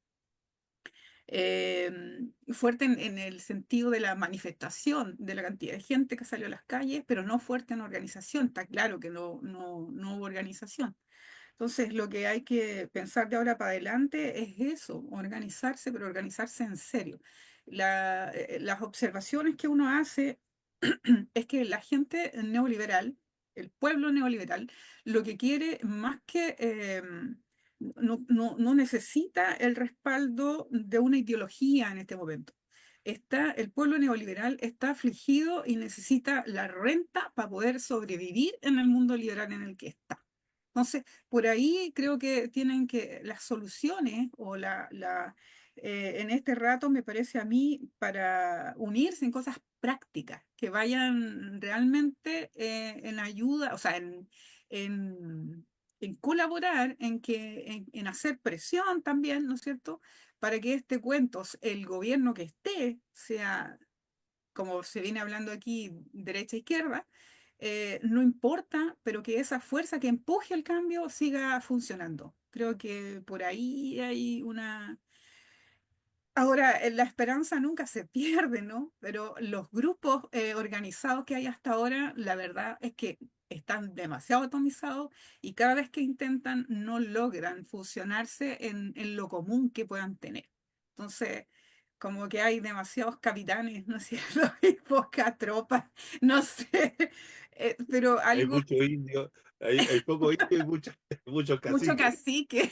Fuerte en el sentido de la manifestación, de la cantidad de gente que salió a las calles, pero no fuerte en organización. Está claro que no hubo organización. Entonces, lo que hay que pensar de ahora para adelante es eso, organizarse, pero organizarse en serio. Las observaciones que uno hace es que la gente neoliberal, el pueblo neoliberal, lo que quiere más que no necesita el respaldo de una ideología en este momento. El pueblo neoliberal está afligido y necesita la renta para poder sobrevivir en el mundo liberal en el que está. Entonces, por ahí creo que tienen que las soluciones en este rato me parece a mí para unirse en cosas prácticas que vayan realmente en ayuda, o sea, en, en colaborar, en hacer presión también, ¿no es cierto? Para que este cuento, el gobierno que esté, sea, como se viene hablando aquí, derecha-izquierda, no importa, pero que esa fuerza que empuje el cambio siga funcionando. Creo que por ahí hay una... Ahora, la esperanza nunca se pierde, ¿no? Pero los grupos organizados que hay hasta ahora, la verdad es que están demasiado atomizados y cada vez que intentan no logran fusionarse en lo común que puedan tener. Entonces, como que hay demasiados capitanes, ¿no es cierto? Y poca tropa, no sé. Pero Hay algo, muchos indios, hay pocos indios y muchos mucho caciques. cacique.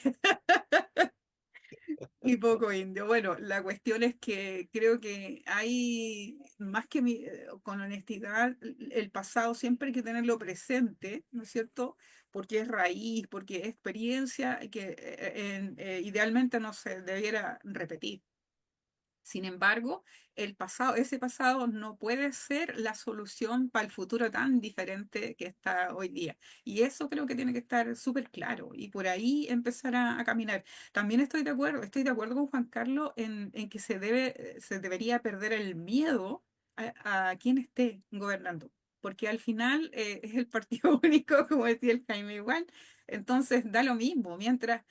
Y poco indio. Bueno, la cuestión es que creo que hay, más que con honestidad, el pasado siempre hay que tenerlo presente, ¿no es cierto? Porque es raíz, porque es experiencia y que idealmente no se debiera repetir. Sin embargo, ese pasado no puede ser la solución para el futuro tan diferente que está hoy día. Y eso creo que tiene que estar súper claro y por ahí empezar a caminar. También estoy de acuerdo con Juan Carlos en que se debería perder el miedo a quien esté gobernando. Porque al final es el partido único, como decía el Jaime igual. Entonces da lo mismo, mientras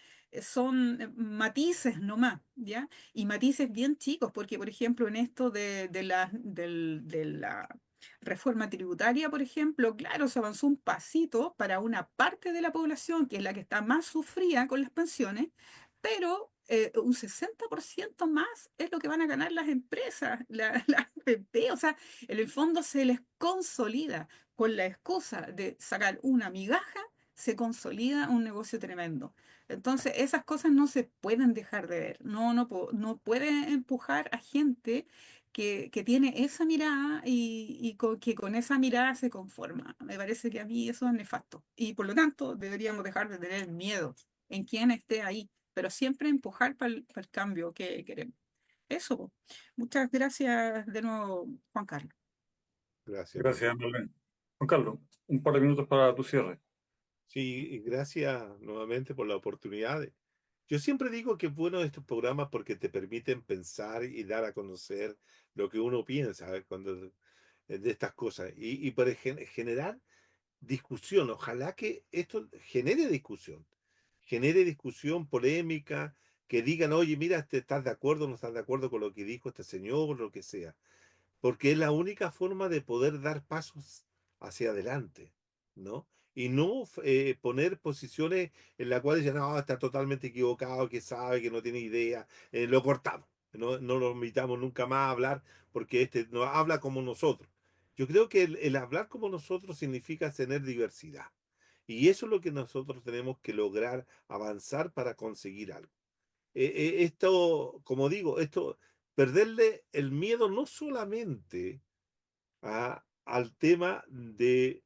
son matices nomás, ¿ya? Y matices bien chicos, porque por ejemplo en esto de la reforma tributaria, por ejemplo, claro, se avanzó un pasito para una parte de la población, que es la que está más sufrida con las pensiones, pero un 60% más es lo que van a ganar las empresas, la AFP, o sea, en el fondo se les consolida con la excusa de sacar una migaja, se consolida un negocio tremendo. Entonces, esas cosas no se pueden dejar de ver. No puede empujar a gente que tiene esa mirada que con esa mirada se conforma. Me parece que a mí eso es nefasto. Y por lo tanto, deberíamos dejar de tener miedo en quien esté ahí, pero siempre empujar para el cambio que queremos. Eso. Po. Muchas gracias de nuevo, Juan Carlos. Gracias, Gracias, Marlene. Marlene. Juan Carlos, un par de minutos para tu cierre. Sí, y gracias nuevamente por la oportunidad. Yo siempre digo que es bueno estos programas porque te permiten pensar y dar a conocer lo que uno piensa cuando de estas cosas y para generar discusión. Ojalá que esto genere discusión, polémica, que digan, oye, mira, ¿estás de acuerdo o no estás de acuerdo con lo que dijo este señor, lo que sea? Porque es la única forma de poder dar pasos hacia adelante, ¿no? Y no poner posiciones en las cuales ya no, está totalmente equivocado, que sabe, que no tiene idea, lo cortamos, no lo invitamos nunca más a hablar porque este no habla como nosotros. Yo creo que el hablar como nosotros significa tener diversidad. Y eso es lo que nosotros tenemos que lograr avanzar para conseguir algo. Esto, como digo, esto, perderle el miedo no solamente al tema de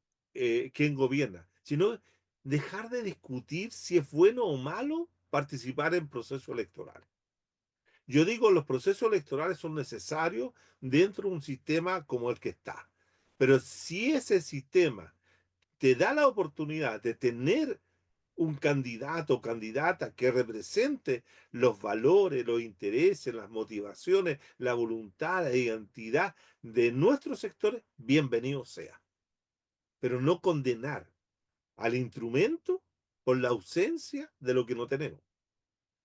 quién gobierna, sino dejar de discutir si es bueno o malo participar en procesos electorales. Yo digo, los procesos electorales son necesarios dentro de un sistema como el que está, pero si ese sistema te da la oportunidad de tener un candidato o candidata que represente los valores, los intereses, las motivaciones, la voluntad, la identidad de nuestros sectores, bienvenido sea. Pero no condenar al instrumento por la ausencia de lo que no tenemos.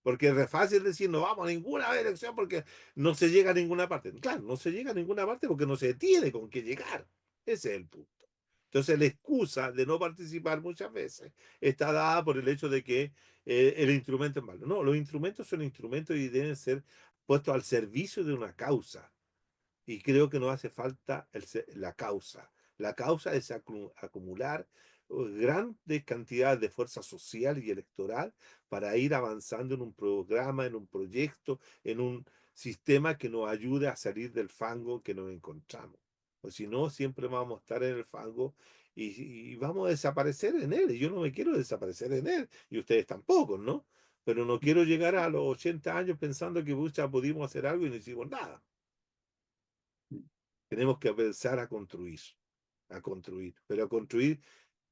Porque es re fácil decir no vamos a ninguna elección porque no se llega a ninguna parte. Claro, no se llega a ninguna parte porque no se tiene con qué llegar. Ese es el punto. Entonces la excusa de no participar muchas veces está dada por el hecho de que el instrumento es malo. No, los instrumentos son instrumentos y deben ser puestos al servicio de una causa. Y creo que nos hace falta la causa. La causa es acumular grandes cantidades de fuerza social y electoral para ir avanzando en un programa, en un proyecto, en un sistema que nos ayude a salir del fango que nos encontramos. O si no, siempre vamos a estar en el fango y vamos a desaparecer en él. Y yo no me quiero desaparecer en él, y ustedes tampoco, ¿no? Pero no quiero llegar a los 80 años pensando que pucha, pudimos hacer algo y no hicimos nada. Tenemos que empezar a construir, pero a construir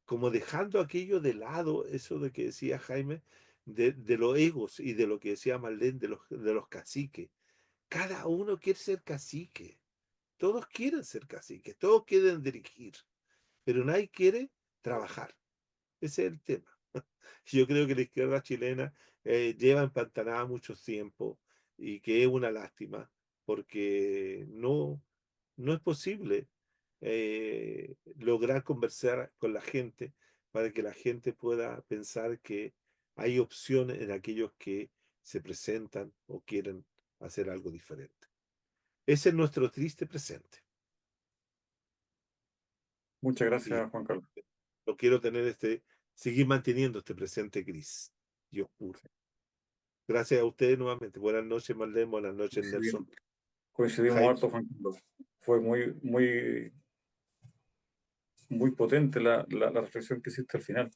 como dejando aquello de lado, eso de que decía Jaime, de los egos y de lo que decía Marlene, de los caciques. Cada uno quiere ser cacique, todos quieren ser caciques, todos quieren dirigir, pero nadie quiere trabajar. Ese es el tema. Yo creo que la izquierda chilena lleva empantanada mucho tiempo y que es una lástima, porque no es posible lograr conversar con la gente para que la gente pueda pensar que hay opciones en aquellos que se presentan o quieren hacer algo diferente. Ese es nuestro triste presente. Muchas Y gracias, Juan Carlos. no quiero tener seguir manteniendo este presente gris y oscuro. Gracias a ustedes nuevamente. Buenas noches, Marlene. Buenas noches, Nelson. Coincidimos Jaime. harto, Juan Carlos. Fue muy potente la reflexión que hiciste al final.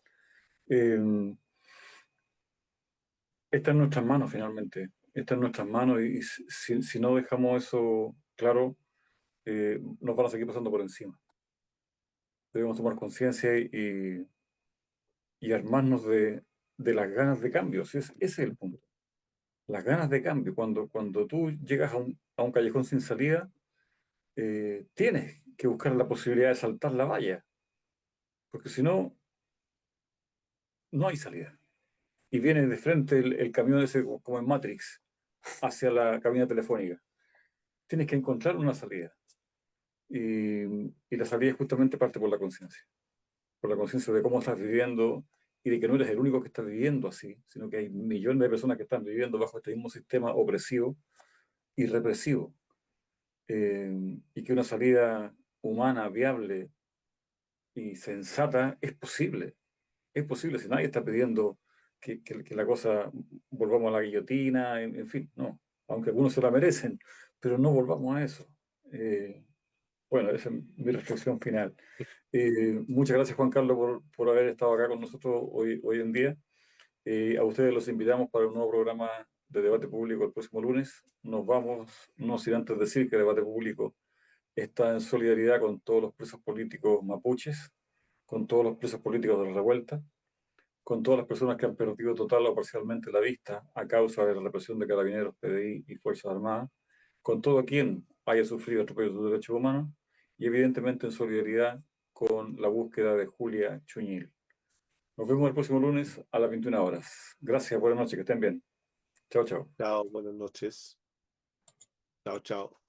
Está en nuestras manos finalmente. Está en nuestras manos y si no dejamos eso claro, nos van a seguir pasando por encima. Debemos tomar conciencia y armarnos de las ganas de cambio. Ese es el punto. Las ganas de cambio. Cuando tú llegas a un callejón sin salida, tienes que buscar la posibilidad de saltar la valla, porque si no, no hay salida. Y viene de frente el camión ese como en Matrix hacia la cabina telefónica. Tienes que encontrar una salida. Y la salida justamente parte por la conciencia de cómo estás viviendo y de que no eres el único que está viviendo así, sino que hay millones de personas que están viviendo bajo este mismo sistema opresivo y represivo. Y que una salida humana, viable y sensata es posible. Es posible, si nadie está pidiendo que la cosa volvamos a la guillotina, en fin, no. Aunque algunos se la merecen, pero no volvamos a eso. Bueno, esa es mi reflexión final. Muchas gracias, Juan Carlos, por haber estado acá con nosotros hoy en día. A ustedes los invitamos para un nuevo programa de debate público el próximo lunes. Nos vamos, no sin antes decir que el debate público está en solidaridad con todos los presos políticos mapuches, con todos los presos políticos de la revuelta, con todas las personas que han perdido total o parcialmente la vista a causa de la represión de carabineros, PDI y Fuerzas Armadas, con todo quien haya sufrido atropellos de sus derechos humanos y evidentemente en solidaridad con la búsqueda de Julia Chuñil. Nos vemos el próximo lunes a las 21 horas. Gracias, buenas noches, que estén bien. Chao, chao. Chao, buenas noches. Chao, chao.